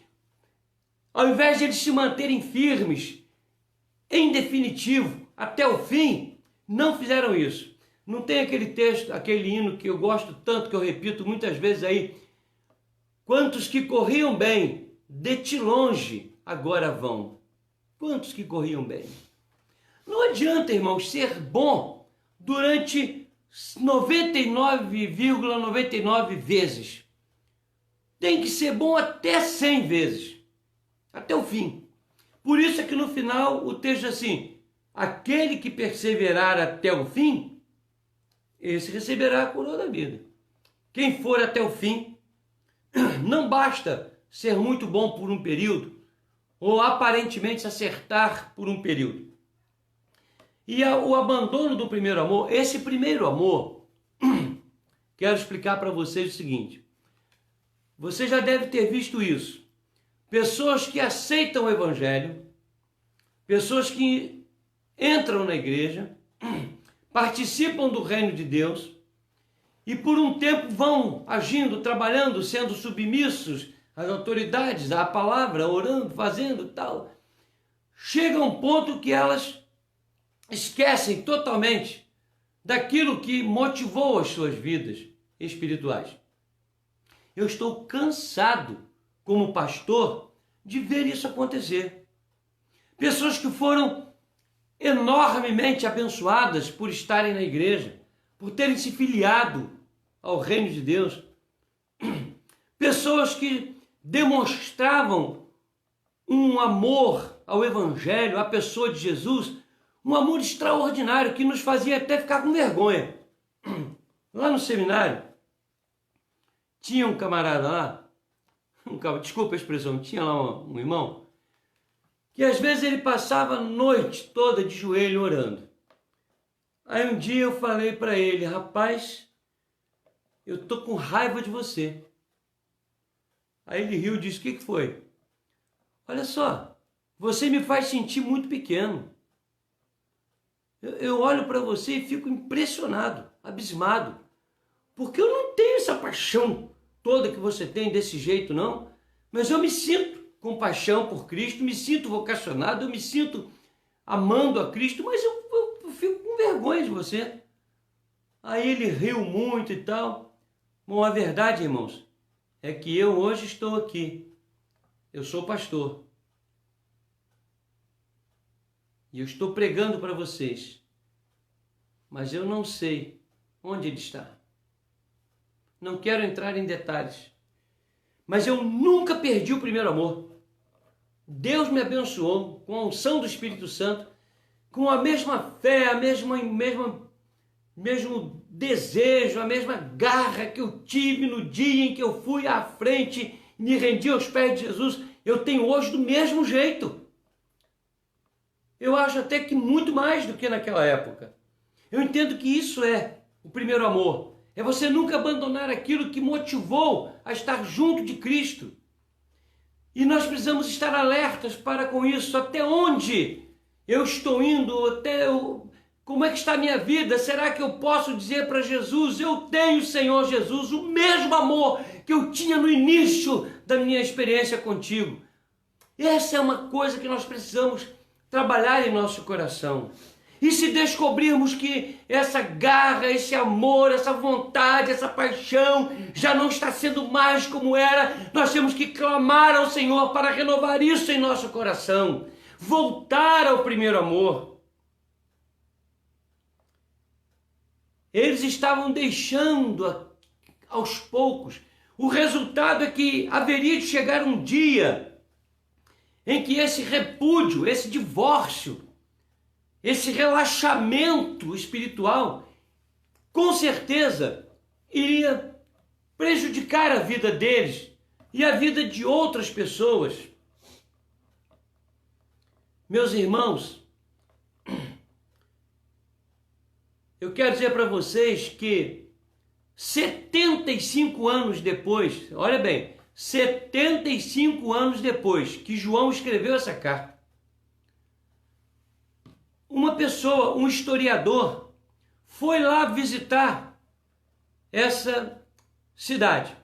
ao invés de eles se manterem firmes, em definitivo, até o fim, não fizeram isso. Não tem aquele texto, aquele hino que eu gosto tanto, que eu repito muitas vezes aí: quantos que corriam bem, de ti longe agora vão. Quantos que corriam bem? Não adianta, irmãos, ser bom durante 99,99 vezes. Tem que ser bom até 100 vezes, até o fim. Por isso é que no final o texto é assim: aquele que perseverar até o fim, esse receberá a coroa da vida. Quem for até o fim, não basta ser muito bom por um período, ou aparentemente se acertar por um período. E o abandono do primeiro amor, esse primeiro amor, quero explicar para vocês o seguinte: você já deve ter visto isso. Pessoas que aceitam o Evangelho, pessoas que entram na igreja, participam do reino de Deus e por um tempo vão agindo, trabalhando, sendo submissos às autoridades, à palavra, orando, fazendo tal. Chega um ponto que elas esquecem totalmente daquilo que motivou as suas vidas espirituais. Eu estou cansado, como pastor, de ver isso acontecer. Pessoas que foram enormemente abençoadas por estarem na igreja, por terem se filiado ao reino de Deus. Pessoas que demonstravam um amor ao Evangelho, à pessoa de Jesus, um amor extraordinário que nos fazia até ficar com vergonha. Lá no seminário, tinha um camarada lá, desculpa a expressão, tinha lá um irmão, que às vezes ele passava a noite toda de joelho orando. Aí um dia eu falei para ele: rapaz, eu tô com raiva de você. Aí ele riu e disse: o que foi? Olha só, você me faz sentir muito pequeno. Eu olho para você e fico impressionado, abismado, porque eu não tenho essa paixão toda que você tem desse jeito, não. Mas eu me sinto com paixão por Cristo, me sinto vocacionado, eu me sinto amando a Cristo, mas eu fico com vergonha de você. Aí ele riu muito e tal. Bom, a verdade, irmãos, é que eu hoje estou aqui. Eu sou pastor. E eu estou pregando para vocês. Mas eu não sei onde ele está. Não quero entrar em detalhes. Mas eu nunca perdi o primeiro amor. Deus me abençoou com a unção do Espírito Santo, com a mesma fé, mesmo desejo, a mesma garra que eu tive no dia em que eu fui à frente e me rendi aos pés de Jesus, eu tenho hoje do mesmo jeito. Eu acho até que muito mais do que naquela época. Eu entendo que isso é o primeiro amor. É você nunca abandonar aquilo que motivou a estar junto de Cristo. E nós precisamos estar alertas para com isso. Até onde eu estou indo? Como é que está a minha vida? Será que eu posso dizer para Jesus: eu tenho, Senhor Jesus, o mesmo amor que eu tinha no início da minha experiência contigo? Essa é uma coisa que nós precisamos trabalhar em nosso coração. E se descobrirmos que essa garra, esse amor, essa vontade, essa paixão já não está sendo mais como era, nós temos que clamar ao Senhor para renovar isso em nosso coração. Voltar ao primeiro amor. Eles estavam deixando aos poucos. O resultado é que haveria de chegar um dia em que esse repúdio, esse divórcio, esse relaxamento espiritual, com certeza, iria prejudicar a vida deles e a vida de outras pessoas. Meus irmãos, eu quero dizer para vocês que 75 anos depois, olha bem, 75 anos depois que João escreveu essa carta, uma pessoa, um historiador, foi lá visitar essa cidade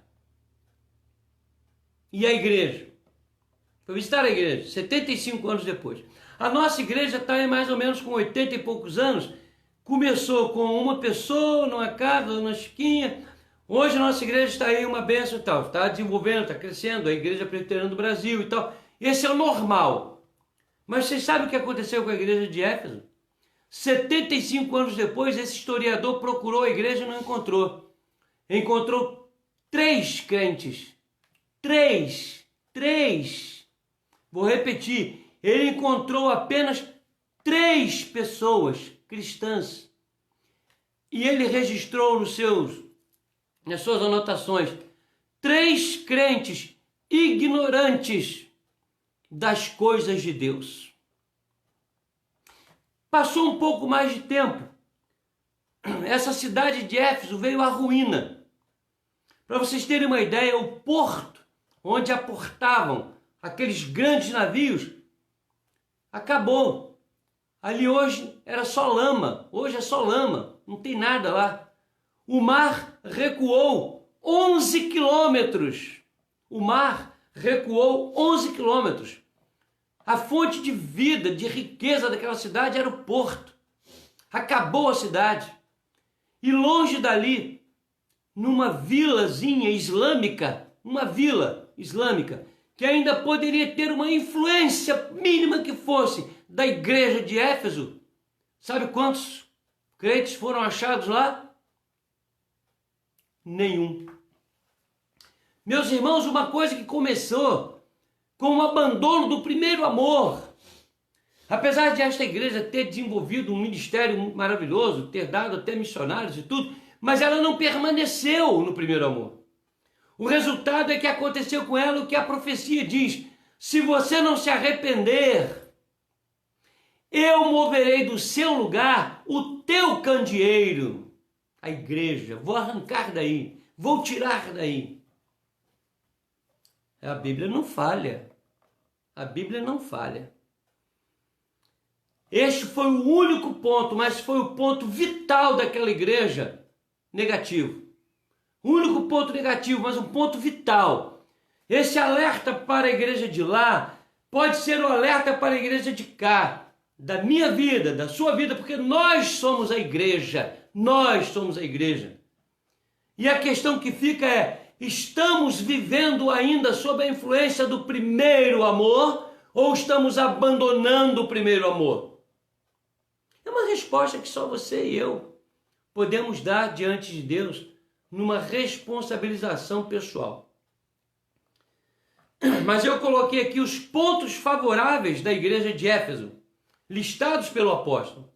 e a igreja. Foi visitar a igreja, 75 anos depois. A nossa igreja está em mais ou menos com 80 e poucos anos. Começou com uma pessoa, numa casa, numa chiquinha. Hoje a nossa igreja está aí uma bênção e tal. Está desenvolvendo, está crescendo, a igreja presbiteriana do Brasil e tal. Esse é o normal. Mas vocês sabem o que aconteceu com a igreja de Éfeso? 75 anos depois, esse historiador procurou a igreja e não encontrou. Encontrou 3 crentes. 3. Vou repetir. Ele encontrou apenas 3 pessoas cristãs. E ele registrou nas suas anotações 3 crentes ignorantes das coisas de Deus. Passou um pouco mais de tempo. Essa cidade de Éfeso veio à ruína. Para vocês terem uma ideia, o porto onde aportavam aqueles grandes navios acabou. Ali hoje era só lama, hoje é só lama, não tem nada lá. O mar recuou 11 quilômetros. O mar recuou 11 quilômetros. A fonte de vida, de riqueza daquela cidade era o porto. Acabou a cidade. E longe dali, numa vilazinha islâmica, uma vila islâmica, que ainda poderia ter uma influência mínima que fosse da igreja de Éfeso. Sabe quantos crentes foram achados lá? Nenhum. Meus irmãos, uma coisa que começou com o abandono do primeiro amor. Apesar de esta igreja ter desenvolvido um ministério maravilhoso, ter dado até missionários e tudo, mas ela não permaneceu no primeiro amor. O resultado é que aconteceu com ela o que a profecia diz: se você não se arrepender, eu moverei do seu lugar o teu candeeiro, a igreja, vou arrancar daí, vou tirar daí. A Bíblia não falha. A Bíblia não falha. Este foi o único ponto, mas foi o ponto vital daquela igreja negativo. O único ponto negativo, mas um ponto vital. Esse alerta para a igreja de lá pode ser o alerta para a igreja de cá, da minha vida, da sua vida, porque nós somos a igreja. Nós somos a igreja. E a questão que fica é: estamos vivendo ainda sob a influência do primeiro amor ou estamos abandonando o primeiro amor? É uma resposta que só você e eu podemos dar diante de Deus numa responsabilização pessoal. Mas eu coloquei aqui os pontos favoráveis da igreja de Éfeso, listados pelo apóstolo,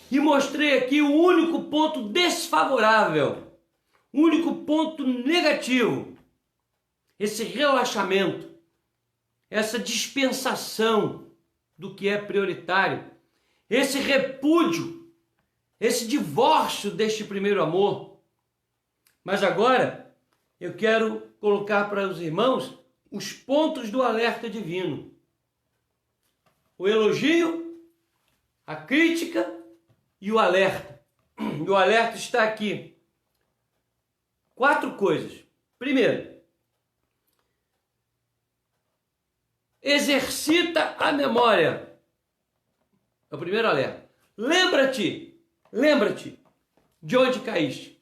e mostrei aqui o único ponto desfavorável, o único ponto negativo, esse relaxamento, essa dispensação do que é prioritário, esse repúdio, esse divórcio deste primeiro amor. Mas agora eu quero colocar para os irmãos os pontos do alerta divino: o elogio, a crítica e o alerta. E o alerta está aqui. 4 coisas. Primeiro, exercita a memória. É o primeiro alerta. Lembra-te de onde caíste.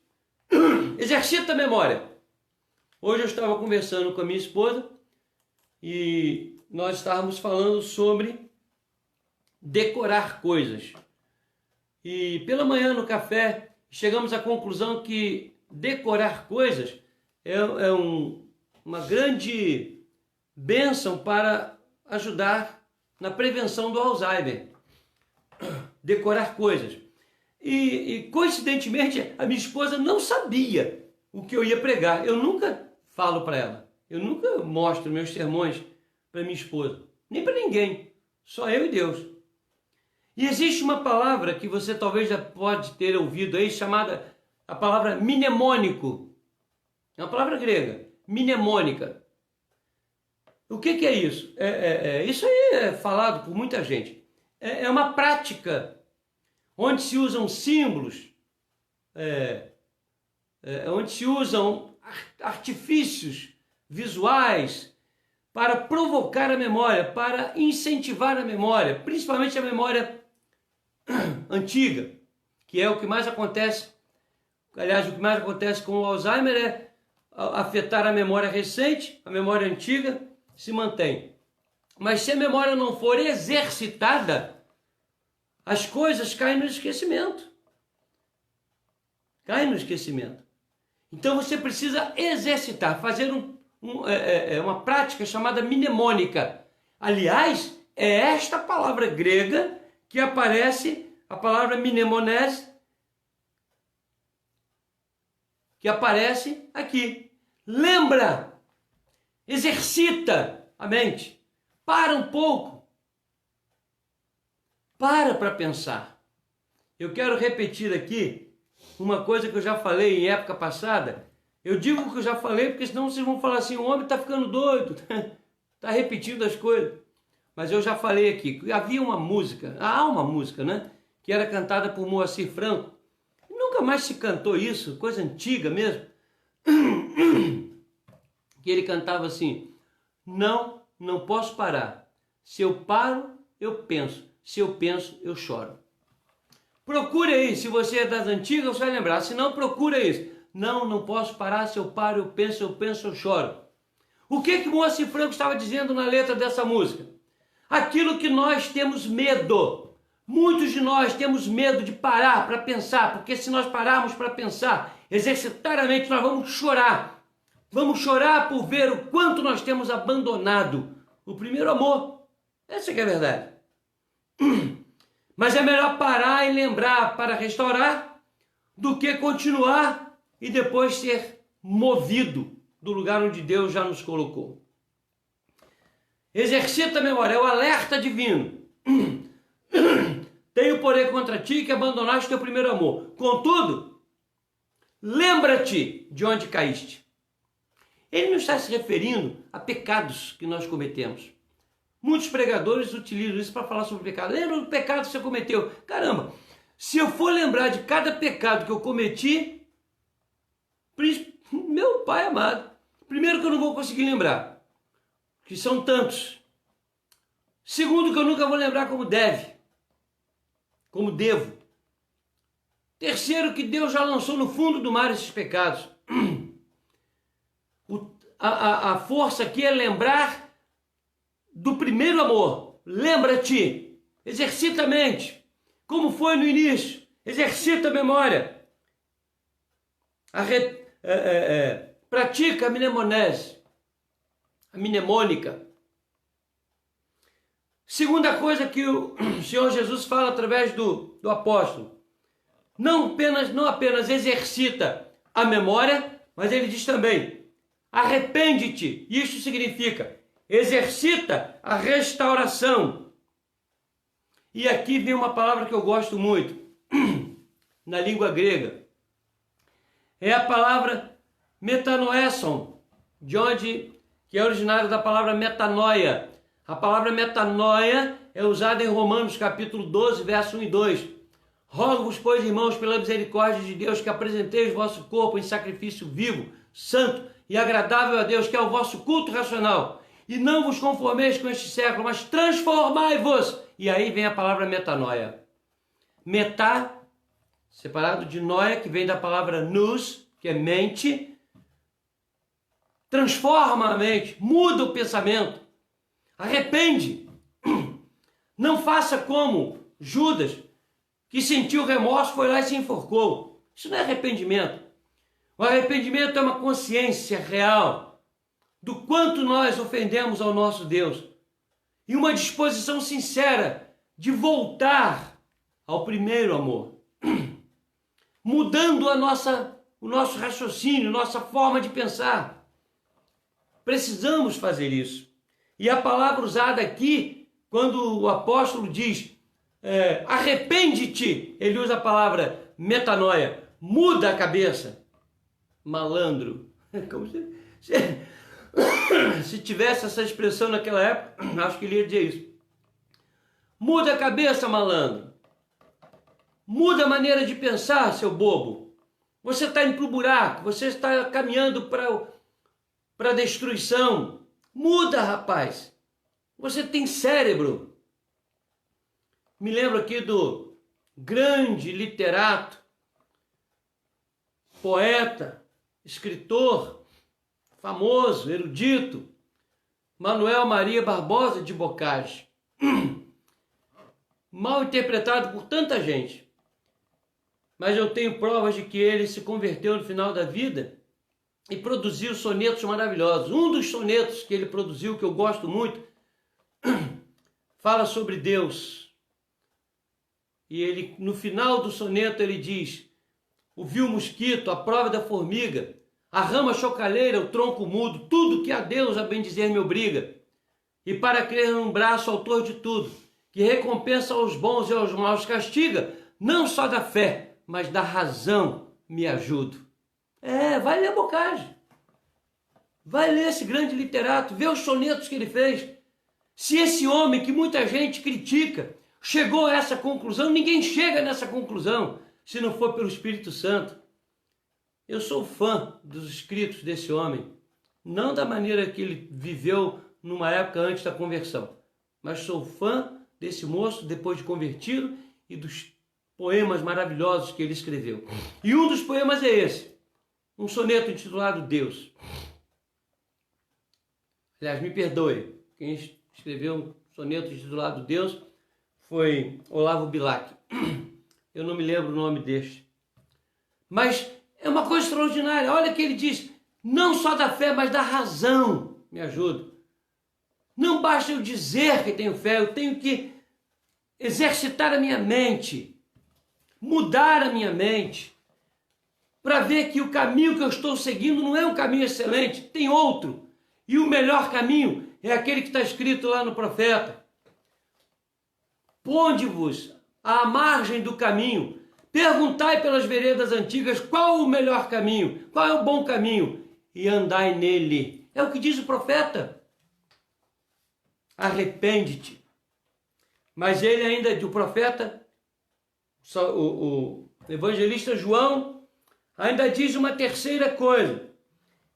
Exercita a memória. Hoje eu estava conversando com a minha esposa e nós estávamos falando sobre decorar coisas. E pela manhã no café chegamos à conclusão que decorar coisas é uma grande bênção para ajudar na prevenção do Alzheimer. Decorar coisas. E coincidentemente a minha esposa não sabia o que eu ia pregar. Eu nunca falo para ela. Eu nunca mostro meus sermões para minha esposa. Nem para ninguém. Só eu e Deus. E existe uma palavra que você talvez já pode ter ouvido aí, chamada a palavra mnemônico. É uma palavra grega, mnemônica. O que é isso? Isso aí é falado por muita gente. É uma prática onde se usam símbolos, onde se usam artifícios visuais para provocar a memória, para incentivar a memória, principalmente a memória antiga, que é o que mais acontece. Aliás, o que mais acontece com o Alzheimer é afetar a memória recente, a memória antiga se mantém. Mas se a memória não for exercitada, as coisas caem no esquecimento. Caem no esquecimento. Então você precisa exercitar, fazer uma prática chamada mnemônica. Aliás, é esta palavra grega que aparece, a palavra mnemonese, que aparece aqui. Lembra, exercita a mente, para um pouco, para pensar. Eu quero repetir aqui uma coisa que eu já falei em época passada. Eu digo que eu já falei porque senão vocês vão falar assim, o homem está ficando doido, está repetindo as coisas. Mas eu já falei aqui, que havia uma música, há uma música, né? Que era cantada por Moacir Franco. Nunca mais se cantou isso, coisa antiga mesmo. Que ele cantava assim, não posso parar. Se eu paro, eu penso. Se eu penso, eu choro. Procure aí, se você é das antigas, você vai lembrar. Se não, procura isso. Não posso parar. Se eu paro, eu penso, eu choro. O que Moacir Franco estava dizendo na letra dessa música? Aquilo que nós temos medo. Muitos de nós temos medo de parar para pensar, porque se nós pararmos para pensar, exercitar a mente, nós vamos chorar. Vamos chorar por ver o quanto nós temos abandonado o primeiro amor. Essa que é a verdade. Mas é melhor parar e lembrar para restaurar do que continuar e depois ser movido do lugar onde Deus já nos colocou. Exercita a memória, é o alerta divino. Tenho porém contra ti que abandonaste teu primeiro amor. Contudo, lembra-te de onde caíste. Ele não está se referindo a pecados que nós cometemos. Muitos pregadores utilizam isso para falar sobre pecado. Lembra do pecado que você cometeu? Caramba, se eu for lembrar de cada pecado que eu cometi, meu pai amado, primeiro que eu não vou conseguir lembrar, que são tantos. Segundo que eu nunca vou lembrar como devo. Terceiro que Deus já lançou no fundo do mar esses pecados. A força aqui é lembrar do primeiro amor. Lembra-te, exercita a mente, como foi no início, exercita a memória, pratica a mnemonese, a mnemônica. Segunda coisa que o Senhor Jesus fala através do apóstolo, não apenas exercita a memória, mas ele diz também, arrepende-te. Isso significa exercita a restauração. E aqui vem uma palavra que eu gosto muito, na língua grega. É a palavra metanoeson, que é originária da palavra metanoia. A palavra metanoia é usada em Romanos capítulo 12, verso 1 e 2. Rogo-vos, pois, irmãos, pela misericórdia de Deus, que apresenteis o vosso corpo em sacrifício vivo, santo e agradável a Deus, que é o vosso culto racional. E não vos conformeis com este século, mas transformai-vos. E aí vem a palavra metanoia. Metá, separado de noia, que vem da palavra nous, que é mente. Transforma a mente, muda o pensamento. Arrepende. Não faça como Judas, que sentiu remorso, foi lá e se enforcou. Isso não é arrependimento. O arrependimento é uma consciência real do quanto nós ofendemos ao nosso Deus e uma disposição sincera de voltar ao primeiro amor, mudando o nosso raciocínio, nossa forma de pensar. Precisamos fazer isso. E a palavra usada aqui quando o apóstolo diz arrepende-te, ele usa a palavra metanoia, muda a cabeça. Malandro, como se tivesse essa expressão naquela época, acho que ele ia dizer isso. Muda a cabeça, malandro. Muda a maneira de pensar, seu bobo. Você está indo para o buraco, você está caminhando para a destruição. Muda, rapaz. Você tem cérebro. Me lembro aqui do grande literato, poeta, escritor, famoso, erudito, Manuel Maria Barbosa de Bocage. Mal interpretado por tanta gente. Mas eu tenho provas de que ele se converteu no final da vida e produziu sonetos maravilhosos. Um dos sonetos que ele produziu, que eu gosto muito, fala sobre Deus. E ele, no final do soneto, ele diz: o vil mosquito, a prova da formiga, a rama chocalheira, o tronco mudo, tudo que a Deus a bem dizer me obriga. E para crer num braço autor de tudo, que recompensa aos bons e aos maus castiga, não só da fé, mas da razão me ajudo. Vai ler Bocage. Vai ler esse grande literato, vê os sonetos que ele fez. Se esse homem que muita gente critica chegou a essa conclusão, ninguém chega nessa conclusão se não for pelo Espírito Santo. Eu sou fã dos escritos desse homem, não da maneira que ele viveu numa época antes da conversão, mas sou fã desse moço depois de convertido e dos poemas maravilhosos que ele escreveu. E um dos poemas é esse, um soneto intitulado Deus. Aliás, me perdoe, quem escreveu um soneto intitulado Deus foi Olavo Bilac. Eu não me lembro o nome deste. Mas é uma coisa extraordinária. Olha que ele diz: não só da fé, mas da razão me ajuda. Não basta eu dizer que tenho fé, eu tenho que exercitar a minha mente, mudar a minha mente, para ver que o caminho que eu estou seguindo não é um caminho excelente, tem outro. E o melhor caminho é aquele que está escrito lá no profeta. Ponde-vos à margem do caminho, perguntai pelas veredas antigas qual o melhor caminho, qual é o bom caminho, e andai nele. É o que diz o profeta. Arrepende-te. Mas ele ainda, o profeta, o evangelista João, ainda diz uma terceira coisa.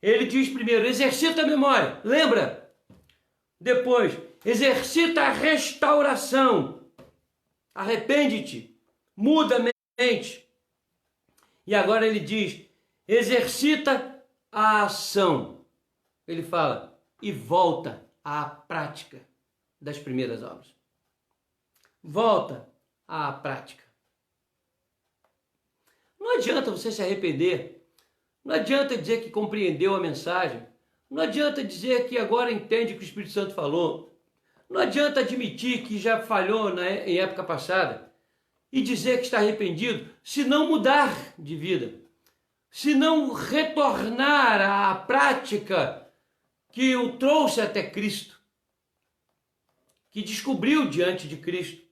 Ele diz primeiro, exercita a memória, lembra? Depois, exercita a restauração. Arrepende-te, muda a mente. E agora ele diz, exercita a ação. Ele fala, e volta à prática das primeiras obras. Volta à prática. Não adianta você se arrepender. Não adianta dizer que compreendeu a mensagem. Não adianta dizer que agora entende o que o Espírito Santo falou. Não adianta admitir que já falhou em época passada e dizer que está arrependido, se não mudar de vida, se não retornar à prática que o trouxe até Cristo, que descobriu diante de Cristo.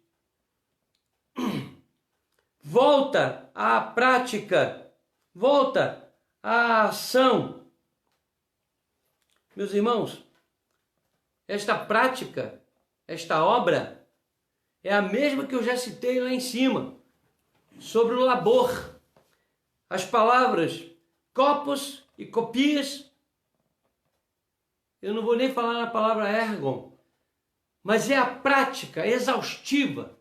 Volta à prática, volta à ação. Meus irmãos, esta prática, esta obra, é a mesma que eu já citei lá em cima, sobre o labor. As palavras copos e copias, eu não vou nem falar na palavra ergon, mas é a prática exaustiva,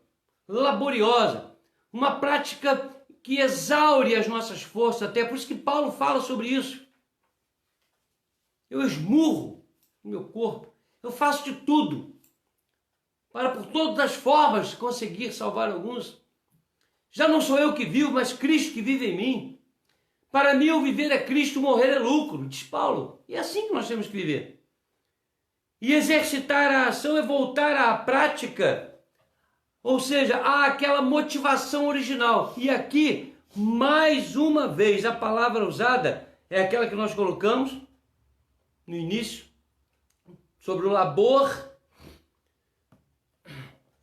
laboriosa, uma prática que exaure as nossas forças, até por isso que Paulo fala sobre isso. Eu esmurro o meu corpo, eu faço de tudo para por todas as formas conseguir salvar alguns. Já não sou eu que vivo, mas Cristo que vive em mim. Para mim, o viver é Cristo, morrer é lucro, diz Paulo. E é assim que nós temos que viver. E exercitar a ação é voltar à prática, ou seja, àquela motivação original. E aqui, mais uma vez, a palavra usada é aquela que nós colocamos no início, sobre o labor.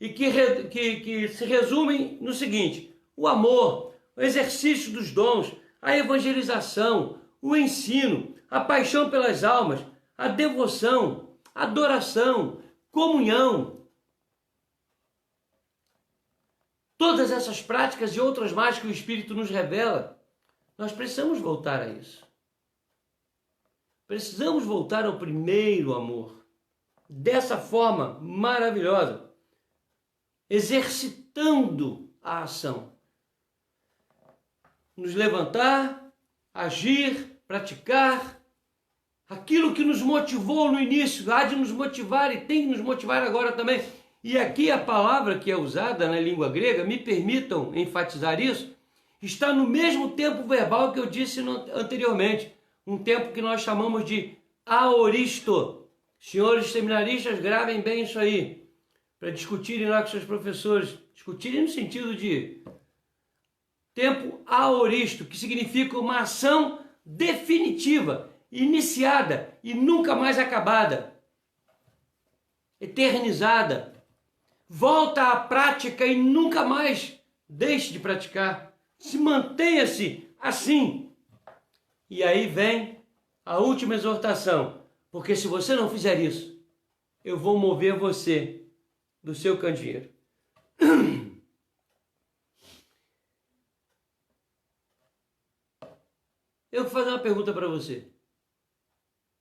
e que se resumem no seguinte: o amor, o exercício dos dons, a evangelização, o ensino, a paixão pelas almas, a devoção, a adoração, comunhão. Todas essas práticas e outras mais que o Espírito nos revela, nós precisamos voltar a isso. Precisamos voltar ao primeiro amor. Dessa forma maravilhosa, exercitando a ação. Nos levantar, agir, praticar aquilo que nos motivou no início, há de nos motivar e tem que nos motivar agora também. E aqui a palavra que é usada na língua grega, me permitam enfatizar isso, está no mesmo tempo verbal que eu disse anteriormente, um tempo que nós chamamos de aoristo. Senhores seminaristas, gravem bem isso aí, para discutirem lá com seus professores, discutirem no sentido de tempo aoristo, que significa uma ação definitiva, iniciada e nunca mais acabada, eternizada. Volta à prática e nunca mais deixe de praticar. Se mantenha-se assim. E aí vem a última exortação, porque se você não fizer isso, eu vou mover você do seu candeeiro. Eu vou fazer uma pergunta para você.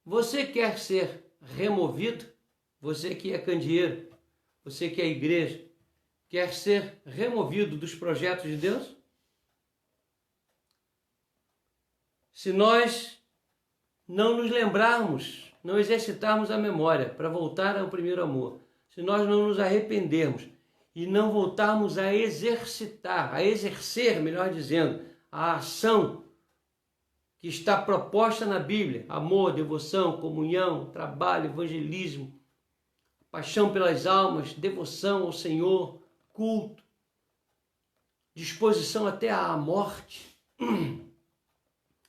Você quer ser removido? Você que é candeeiro, você que é igreja, quer ser removido dos projetos de Deus? Se nós não nos lembrarmos, não exercitarmos a memória para voltar ao primeiro amor, se nós não nos arrependermos e não voltarmos a exercitar, a exercer, melhor dizendo, a ação que está proposta na Bíblia, amor, devoção, comunhão, trabalho, evangelismo, paixão pelas almas, devoção ao Senhor, culto, disposição até à morte,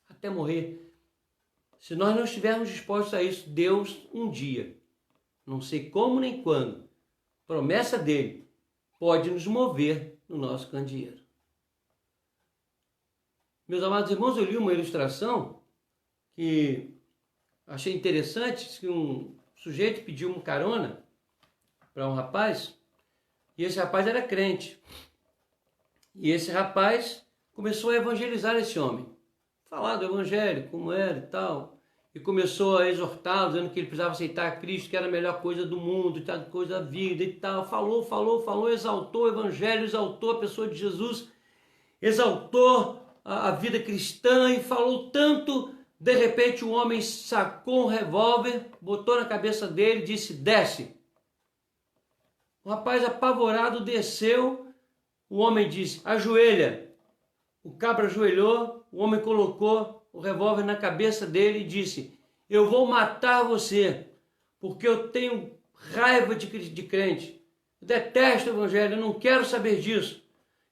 até morrer. Se nós não estivermos dispostos a isso, Deus um dia, não sei como nem quando, promessa dele, pode nos mover no nosso candeeiro. Meus amados irmãos, eu li uma ilustração que achei interessante, que um sujeito pediu uma carona para um rapaz, e esse rapaz era crente. E esse rapaz começou a evangelizar esse homem, falar do evangelho, como era e tal, e começou a exortá-lo, dizendo que ele precisava aceitar a Cristo, que era a melhor coisa do mundo, coisa da vida e tal. Falou, exaltou o evangelho, exaltou a pessoa de Jesus, exaltou a vida cristã e falou tanto. De repente o homem sacou um revólver, botou na cabeça dele e disse: desce. O rapaz apavorado desceu, o homem disse: ajoelha. O cabra ajoelhou, o homem colocou o revólver na cabeça dele e disse: eu vou matar você, porque eu tenho raiva de crente, eu detesto o evangelho, eu não quero saber disso,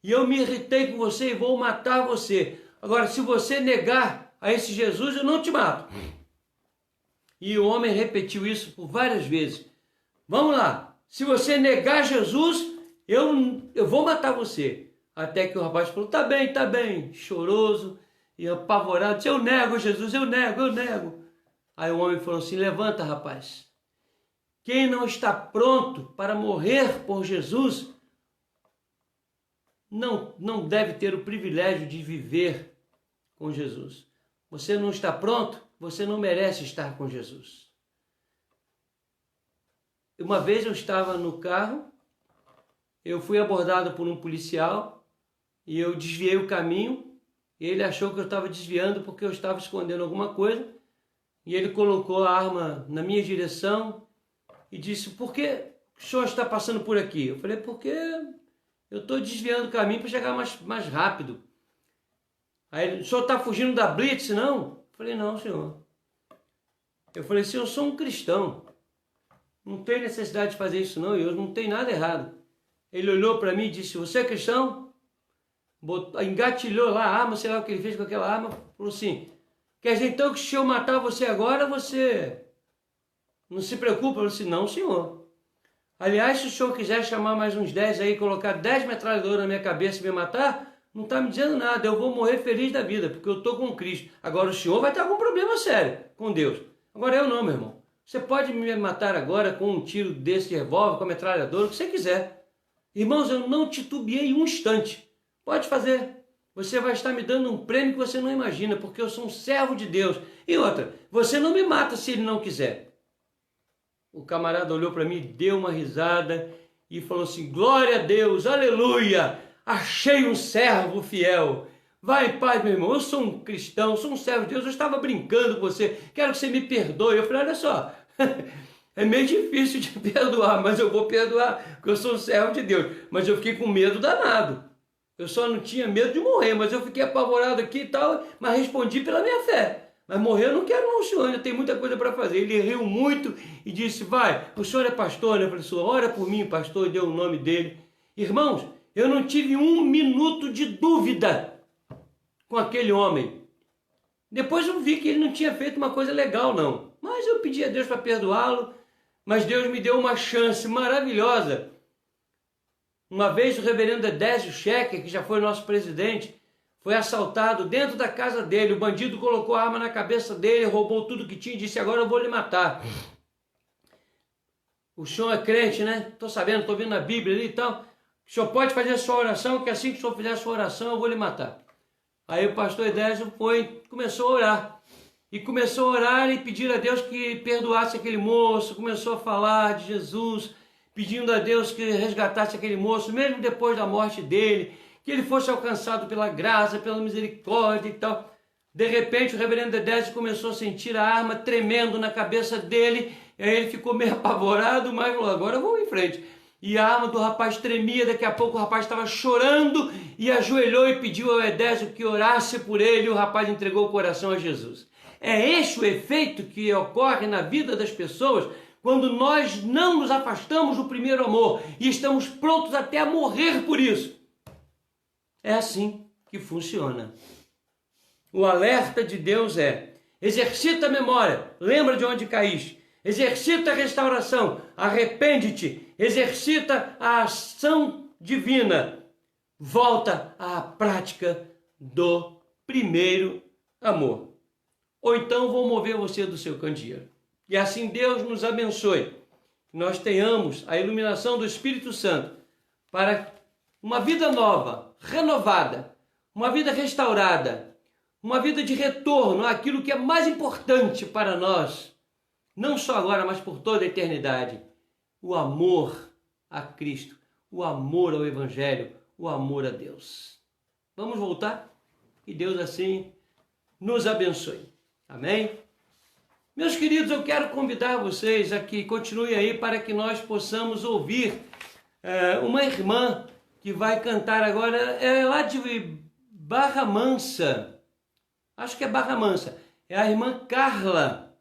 e eu me irritei com você e vou matar você. Agora, se você negar a esse Jesus, eu não te mato. E o homem repetiu isso por várias vezes. Vamos lá. Se você negar Jesus, eu vou matar você. Até que o rapaz falou: tá bem, choroso e apavorado, disse: eu nego Jesus, eu nego. Aí o homem falou assim: levanta, rapaz. Quem não está pronto para morrer por Jesus, não deve ter o privilégio de viver com Jesus. Você não está pronto, você não merece estar com Jesus. Uma vez eu estava no carro, eu fui abordado por um policial e eu desviei o caminho. Ele achou que eu estava desviando porque eu estava escondendo alguma coisa, e ele colocou a arma na minha direção e disse: por que o senhor está passando por aqui? Eu falei: porque eu estou desviando o caminho para chegar mais rápido. Aí ele: o senhor está fugindo da blitz, não? Eu falei: não, senhor. Eu falei: eu sou um cristão. Não tem necessidade de fazer isso não, eu não tenho nada errado. Ele olhou para mim e disse: você é cristão? Engatilhou lá a arma, sei lá o que ele fez com aquela arma, falou assim: quer dizer então que se eu matar você agora, você não se preocupa? Eu disse: não, senhor. Aliás, se o senhor quiser chamar mais uns 10 aí, colocar 10 metralhadoras na minha cabeça e me matar, não está me dizendo nada, eu vou morrer feliz da vida, porque eu estou com Cristo. Agora o senhor vai ter algum problema sério com Deus. Agora eu não, meu irmão. Você pode me matar agora com um tiro desse de revólver, com a metralhadora, o que você quiser. Irmãos, eu não titubeei um instante. Pode fazer. Você vai estar me dando um prêmio que você não imagina, porque eu sou um servo de Deus. E outra, você não me mata se ele não quiser. O camarada olhou para mim, deu uma risada e falou assim: glória a Deus, aleluia, achei um servo fiel. Vai em paz, meu irmão, eu sou um cristão, sou um servo de Deus, eu estava brincando com você, quero que você me perdoe. Eu falei: olha só, é meio difícil de perdoar, mas eu vou perdoar, porque eu sou um servo de Deus. Mas eu fiquei com medo danado. Eu só não tinha medo de morrer, mas eu fiquei apavorado aqui e tal, mas respondi pela minha fé. Mas morrer eu não quero não, senhor, ainda tem muita coisa para fazer. Ele riu muito e disse: vai, o senhor é pastor, né? Eu falei: senhor, ora por mim, pastor, e deu o nome dele. Irmãos, eu não tive um minuto de dúvida com aquele homem. Depois eu vi que ele não tinha feito uma coisa legal, não. Mas eu pedi a Deus para perdoá-lo, mas Deus me deu uma chance maravilhosa. Uma vez o reverendo Edésio Schecker, que já foi nosso presidente, foi assaltado dentro da casa dele. O bandido colocou a arma na cabeça dele, roubou tudo que tinha e disse: agora eu vou lhe matar. O senhor é crente, né? Estou sabendo, estou vendo a Bíblia ali e tal. O senhor pode fazer a sua oração, que assim que o senhor fizer a sua oração, eu vou lhe matar. Aí o pastor Edésio começou a orar. E começou a orar e pedir a Deus que perdoasse aquele moço. Começou a falar de Jesus, pedindo a Deus que resgatasse aquele moço, mesmo depois da morte dele, que ele fosse alcançado pela graça, pela misericórdia e tal. De repente o reverendo Edésio começou a sentir a arma tremendo na cabeça dele, e aí ele ficou meio apavorado, mas falou: agora vamos em frente. E a arma do rapaz tremia, daqui a pouco o rapaz estava chorando e ajoelhou e pediu ao Edésio que orasse por ele, e o rapaz entregou o coração a Jesus. É este o efeito que ocorre na vida das pessoas quando nós não nos afastamos do primeiro amor e estamos prontos até a morrer por isso. É assim que funciona. O alerta de Deus é: exercita a memória, lembra de onde caíste. Exercita a restauração, arrepende-te. Exercita a ação divina. Volta à prática do primeiro amor. Ou então vou mover você do seu candeeiro. E assim Deus nos abençoe. Que nós tenhamos a iluminação do Espírito Santo para uma vida nova, renovada, uma vida restaurada, uma vida de retorno àquilo que é mais importante para nós, não só agora, mas por toda a eternidade: o amor a Cristo, o amor ao Evangelho, o amor a Deus. Vamos voltar? Que Deus assim nos abençoe. Amém? Meus queridos, eu quero convidar vocês a que continuem aí para que nós possamos ouvir uma irmã que vai cantar agora, é lá de Barra Mansa, acho que é Barra Mansa, é a irmã Carla.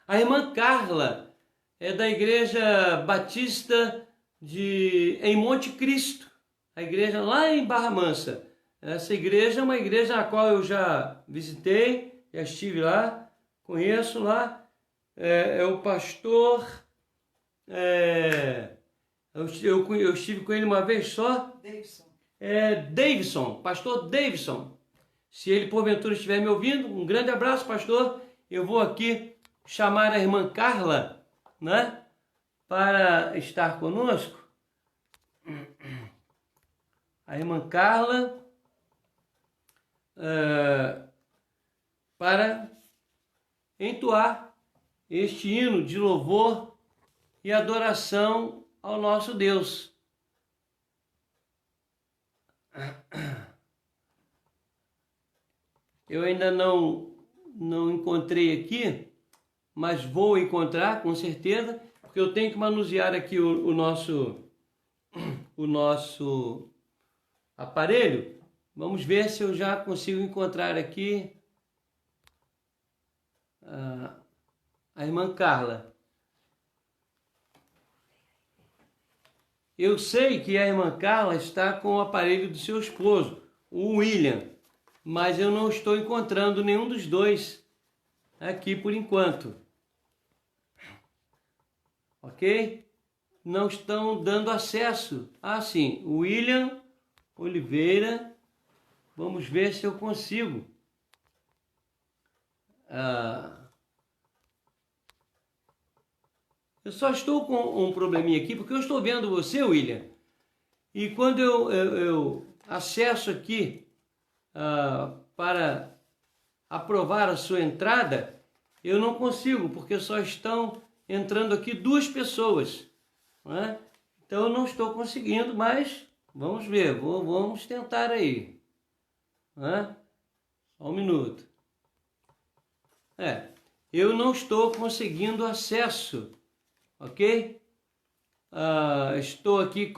A irmã Carla é da Igreja Batista em Monte Cristo, a igreja lá em Barra Mansa. Essa igreja é uma igreja a qual eu já visitei, já estive lá, conheço lá, é o pastor, eu estive com ele uma vez só. Davidson, pastor Davidson. Se ele porventura estiver me ouvindo, um grande abraço, pastor. Eu vou aqui chamar a irmã Carla, né, para estar conosco. A irmã Carla, para entoar este hino de louvor e adoração ao nosso Deus. Eu ainda não encontrei aqui, mas vou encontrar com certeza, porque eu tenho que manusear aqui o nosso aparelho. Vamos ver se eu já consigo encontrar aqui a irmã Carla. Eu sei que a irmã Carla está com o aparelho do seu esposo, o William, mas eu não estou encontrando nenhum dos dois aqui por enquanto. Ok? não estão dando acesso. Ah, sim, William Oliveira, vamos ver se eu consigo. Eu só estou com um probleminha aqui, porque eu estou vendo você, William, e quando eu acesso aqui para aprovar a sua entrada, eu não consigo, porque só estão entrando aqui 2 pessoas, não é? Então eu não estou conseguindo, mas vamos ver, vamos tentar aí, não é? Só um minuto. Eu não estou conseguindo acesso, ok? Estou aqui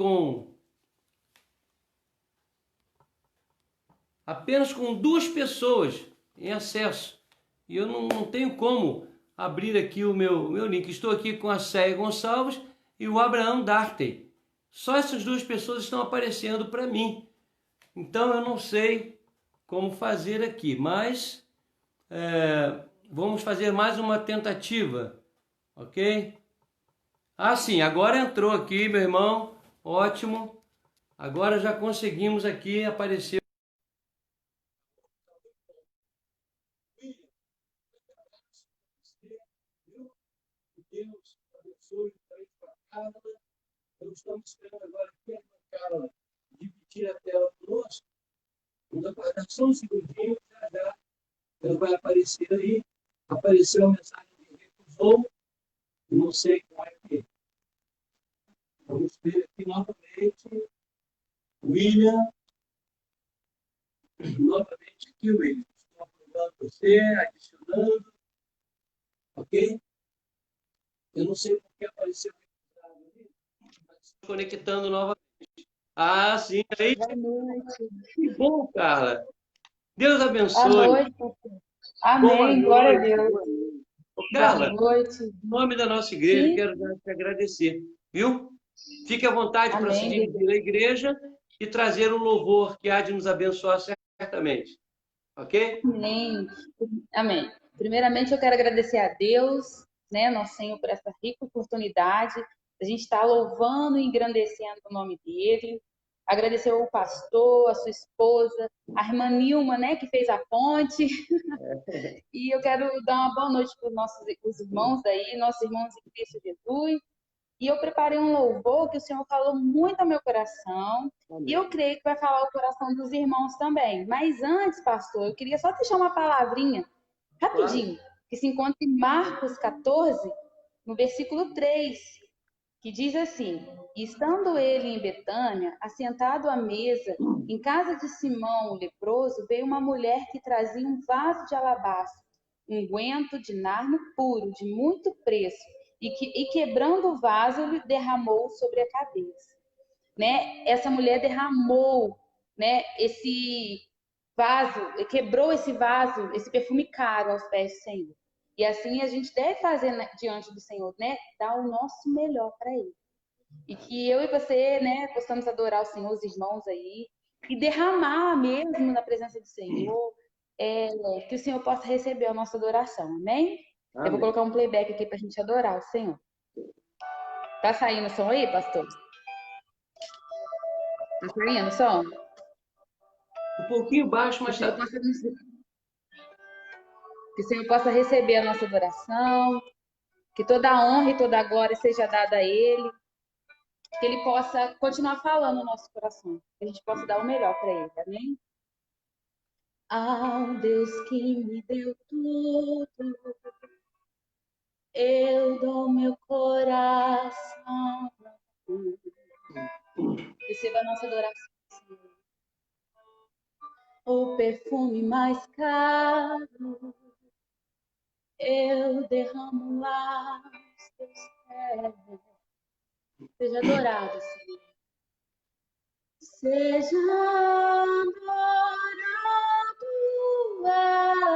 apenas com 2 pessoas em acesso e eu não tenho como abrir aqui o meu link. Estou aqui com a Céia Gonçalves e o Abraão Dartey. Só essas 2 pessoas estão aparecendo para mim. Então eu não sei como fazer aqui, mas vamos fazer mais uma tentativa, ok? Ah, sim, agora entrou aqui, meu irmão, ótimo. Agora já conseguimos aqui aparecer. Deus abençoe para Carla. Estamos esperando agora aqui a Carla dividir a tela conosco. Vamos aguardar só um segundinho, já ela vai aparecer aí. Apareceu a mensagem de recusou. Não sei como é que. Vamos ver aqui novamente. William. Novamente aqui, William. Estou aprovando você, adicionando. Ok? Eu não sei porque apareceu recusado ali, mas conectando novamente. Ah, sim. Aí, Boa noite. que bom, cara. Deus Boa abençoe. noite, pastor. Boa Amém. Glória a noite. Deus. Boa noite. Ô, Boa Carla, noite. em nome da nossa igreja, Sim. quero te agradecer, viu? Fique à vontade para se Amém. dirigir à igreja e trazer um louvor que há de nos abençoar certamente. Ok? Amém. Amém. Primeiramente, eu quero agradecer a Deus, né, nosso Senhor, por essa rica oportunidade. A gente está louvando e engrandecendo o nome dele. Agradecer ao pastor, a sua esposa, a irmã Nilma, né, que fez a ponte. E eu quero dar uma boa noite para os irmãos daí, nossos irmãos em Cristo Jesus. E eu preparei um louvor que o Senhor falou muito ao meu coração. E eu Amém. creio que vai falar o coração dos irmãos também. Mas antes, pastor, eu queria só deixar uma palavrinha, Claro. rapidinho, que se encontra em Marcos 14, no versículo 3, que diz assim: estando ele em Betânia, assentado à mesa, em casa de Simão, o leproso, veio uma mulher que trazia um vaso de alabastro, unguento de nardo puro, de muito preço, e quebrando o vaso, lhe derramou sobre a cabeça. Né? Essa mulher derramou, né, esse vaso, quebrou esse vaso, esse perfume caro aos pés do Senhor. E assim a gente deve fazer diante do Senhor, né? Dar o nosso melhor para Ele. E que eu e você, né, possamos adorar o Senhor, os irmãos aí, e derramar mesmo na presença do Senhor, que o Senhor possa receber a nossa adoração, amém? Eu vou Amém. colocar um playback aqui para a gente adorar o Senhor. Tá saindo o som aí, pastor? Tá saindo o som? Um pouquinho baixo, Que o mas Senhor tá. possa, que o Senhor possa receber a nossa adoração, que toda a honra e toda a glória seja dada a Ele, que Ele possa continuar falando no nosso coração, que a gente possa dar o melhor para Ele, amém? Ao Deus que me deu tudo, eu dou meu coração. Receba a nossa adoração, Senhor. O perfume mais caro, eu derramo lá aos teus pés. Seja adorado, Senhor. Seja adorado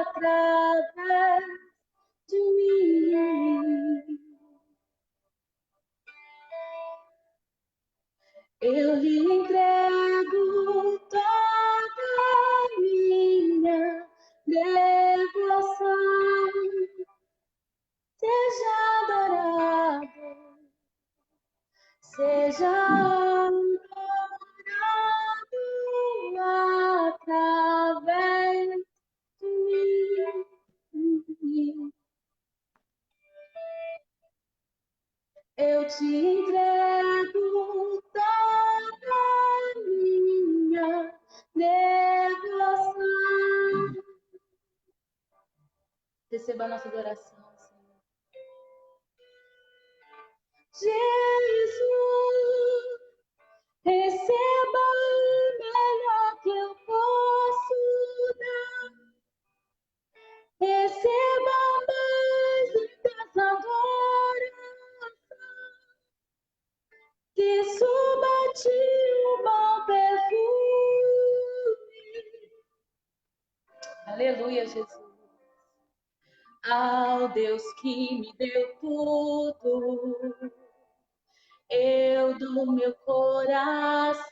através de mim. Eu lhe entrego toda a minha devoção. Seja adorado, seja adorado através de mim. Eu te entrego toda a minha devoção. Receba a nossa adoração, Senhor. Jesus, receba o melhor que eu posso dar. Receba a mais intensa adoração, que suba a ti o bom perfume. Aleluia, Jesus. Ao Deus que me deu tudo, eu dou meu coração.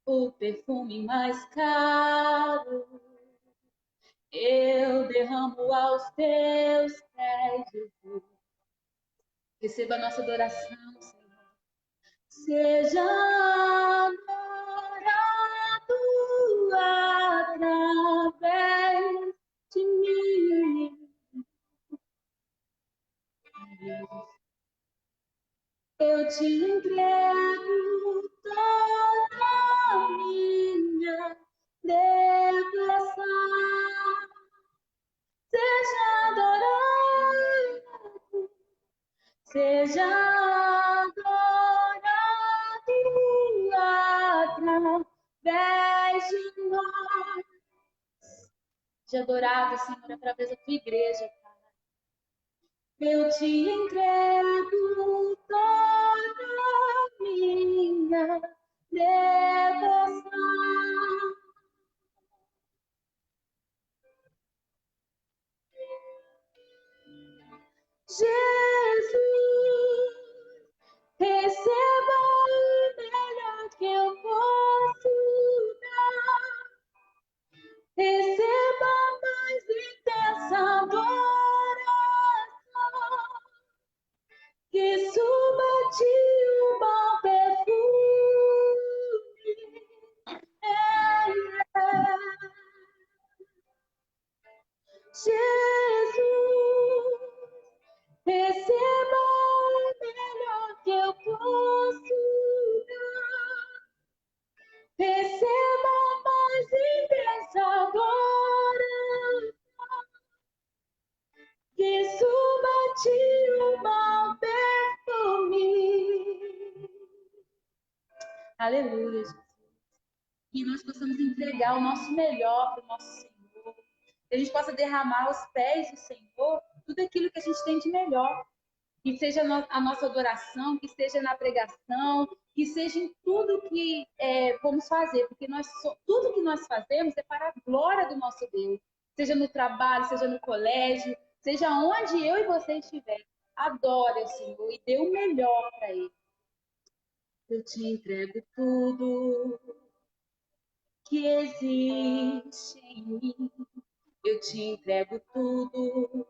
O perfume mais caro eu derramo aos teus pés, Jesus. Receba a nossa adoração, Senhor. Seja adorado através de mim. Eu te entrego toda a minha devoção. Seja adorado, seja adorado através de nós. Seja adorado, Senhor, através da tua igreja, Pai. Eu te entrego toda a minha devoção. Jesus, receba o melhor que eu posso dar. Receba a mais intensa adoração, que suba a ti o bom perfume. Jesus, receba o melhor que eu posso dar. Receba a mais intensa adoração, que suba a ti o bom perfume. Aleluia, Jesus. Que nós possamos entregar o nosso melhor para o nosso Senhor. Que a gente possa derramar aos pés do Senhor tudo aquilo que a gente tem de melhor. Que seja a nossa adoração, que seja na pregação, que seja em tudo que vamos fazer. Porque tudo que nós fazemos é para a glória do nosso Deus. Seja no trabalho, seja no colégio, seja onde eu e você estiver. Adore o Senhor e dê o melhor para Ele. Eu te entrego tudo que existe em mim. Eu te entrego tudo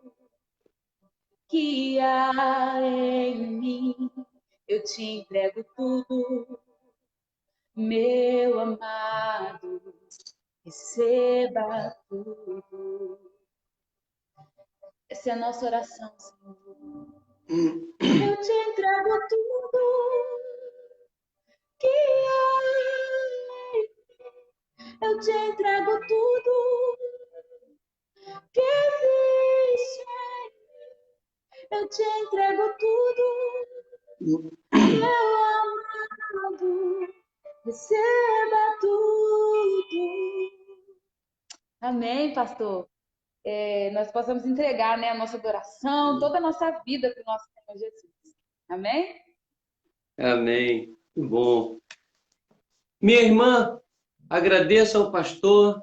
que há em mim. Eu te entrego tudo, meu amado. Receba tudo. Essa é a nossa oração, Senhor. Eu te entrego tudo que há em mim. Eu te entrego tudo que existe em mim. Eu te entrego tudo, meu amado. Receba tudo. Amém, pastor. Nós possamos entregar, né, a nossa adoração, toda a nossa vida para o nosso Senhor Jesus. Amém? Amém. Muito bom. Minha irmã, agradeço ao pastor,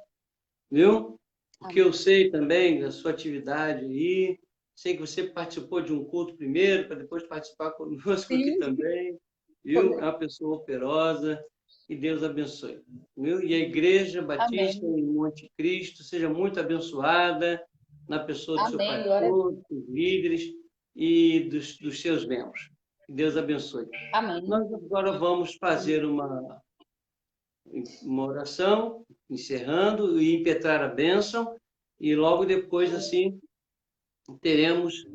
viu? Porque eu sei também da sua atividade aí. Sei que você participou de um culto primeiro, para depois participar conosco aqui também. Viu? É uma pessoa operosa. Que Deus abençoe. Viu? E a Igreja Batista em Monte Cristo seja muito abençoada. na pessoa do seu Amém. Glória a Deus. pastor, dos líderes e dos seus membros. Que Deus abençoe. Amém. Nós agora vamos fazer uma oração, encerrando e impetrar a bênção, e logo depois, assim, teremos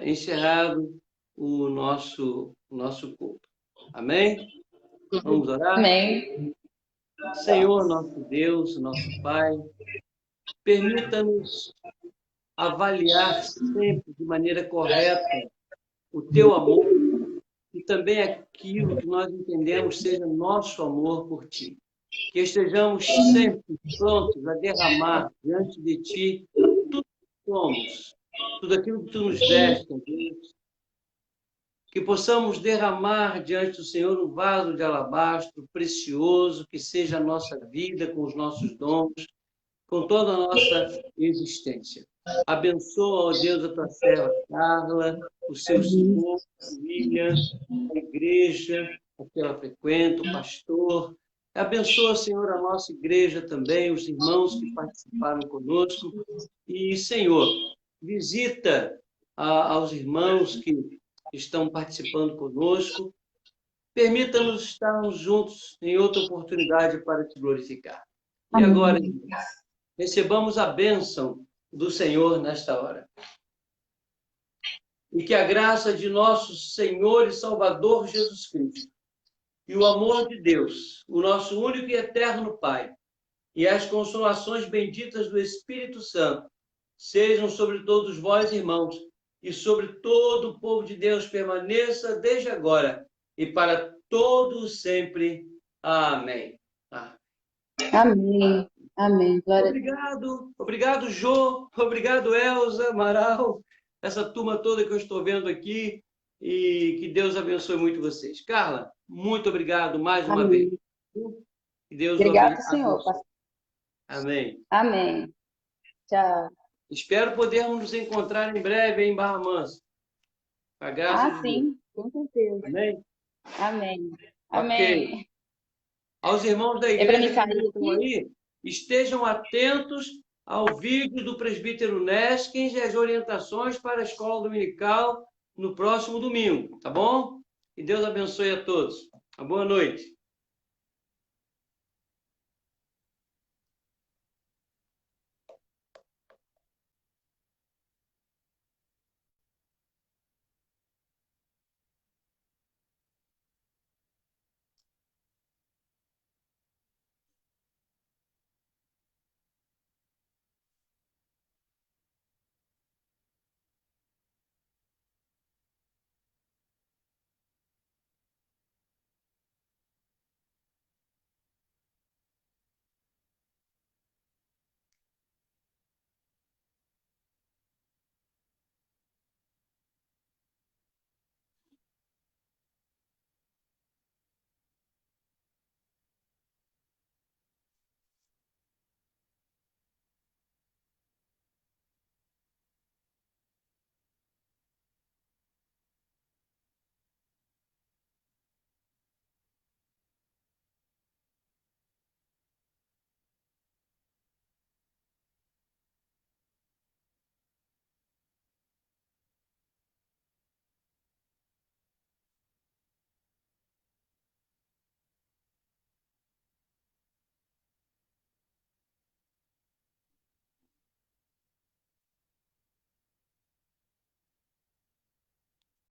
encerrado o nosso culto. Amém? Vamos orar? Amém. Senhor, nosso Deus, nosso Pai, permita-nos avaliar sempre de maneira correta o teu amor e também aquilo que nós entendemos seja nosso amor por ti. Que estejamos sempre prontos a derramar diante de ti tudo que somos, tudo aquilo que tu nos deste, Deus. Que possamos derramar diante do Senhor um vaso de alabastro precioso, que seja a nossa vida com os nossos dons, com toda a nossa existência. Abençoa, ó Deus, a tua serva Carla, o seu esposo, William, a igreja a que ela frequenta, o pastor. Abençoa, Senhor, a nossa igreja também, os irmãos que participaram conosco. E, Senhor, visita aos irmãos que estão participando conosco. Permita-nos estarmos juntos em outra oportunidade para te glorificar. E agora, recebamos a bênção do Senhor nesta hora. E que a graça de nosso Senhor e Salvador Jesus Cristo, e o amor de Deus, o nosso único e eterno Pai, e as consolações benditas do Espírito Santo, sejam sobre todos vós, irmãos, e sobre todo o povo de Deus permaneça desde agora e para todos sempre. Amém. Amém. Amém. Glória a Deus. Obrigado, obrigado, Jô, obrigado, Elza, Amaral, essa turma toda que eu estou vendo aqui, e que Deus abençoe muito vocês. Carla, muito obrigado mais uma vez. Que Deus Obrigado, abençoe. Senhor. Amém. Amém. Tchau. Espero podermos nos encontrar em breve em Barra Mansa. A graça de Deus. Sim, com certeza. Amém? Amém. Ok. Amém. Aos irmãos da É para igreja me sair que estão aqui? aí, estejam atentos ao vídeo do presbítero Neskins e as orientações para a escola dominical no próximo domingo, tá bom? Que Deus abençoe a todos. Uma boa noite.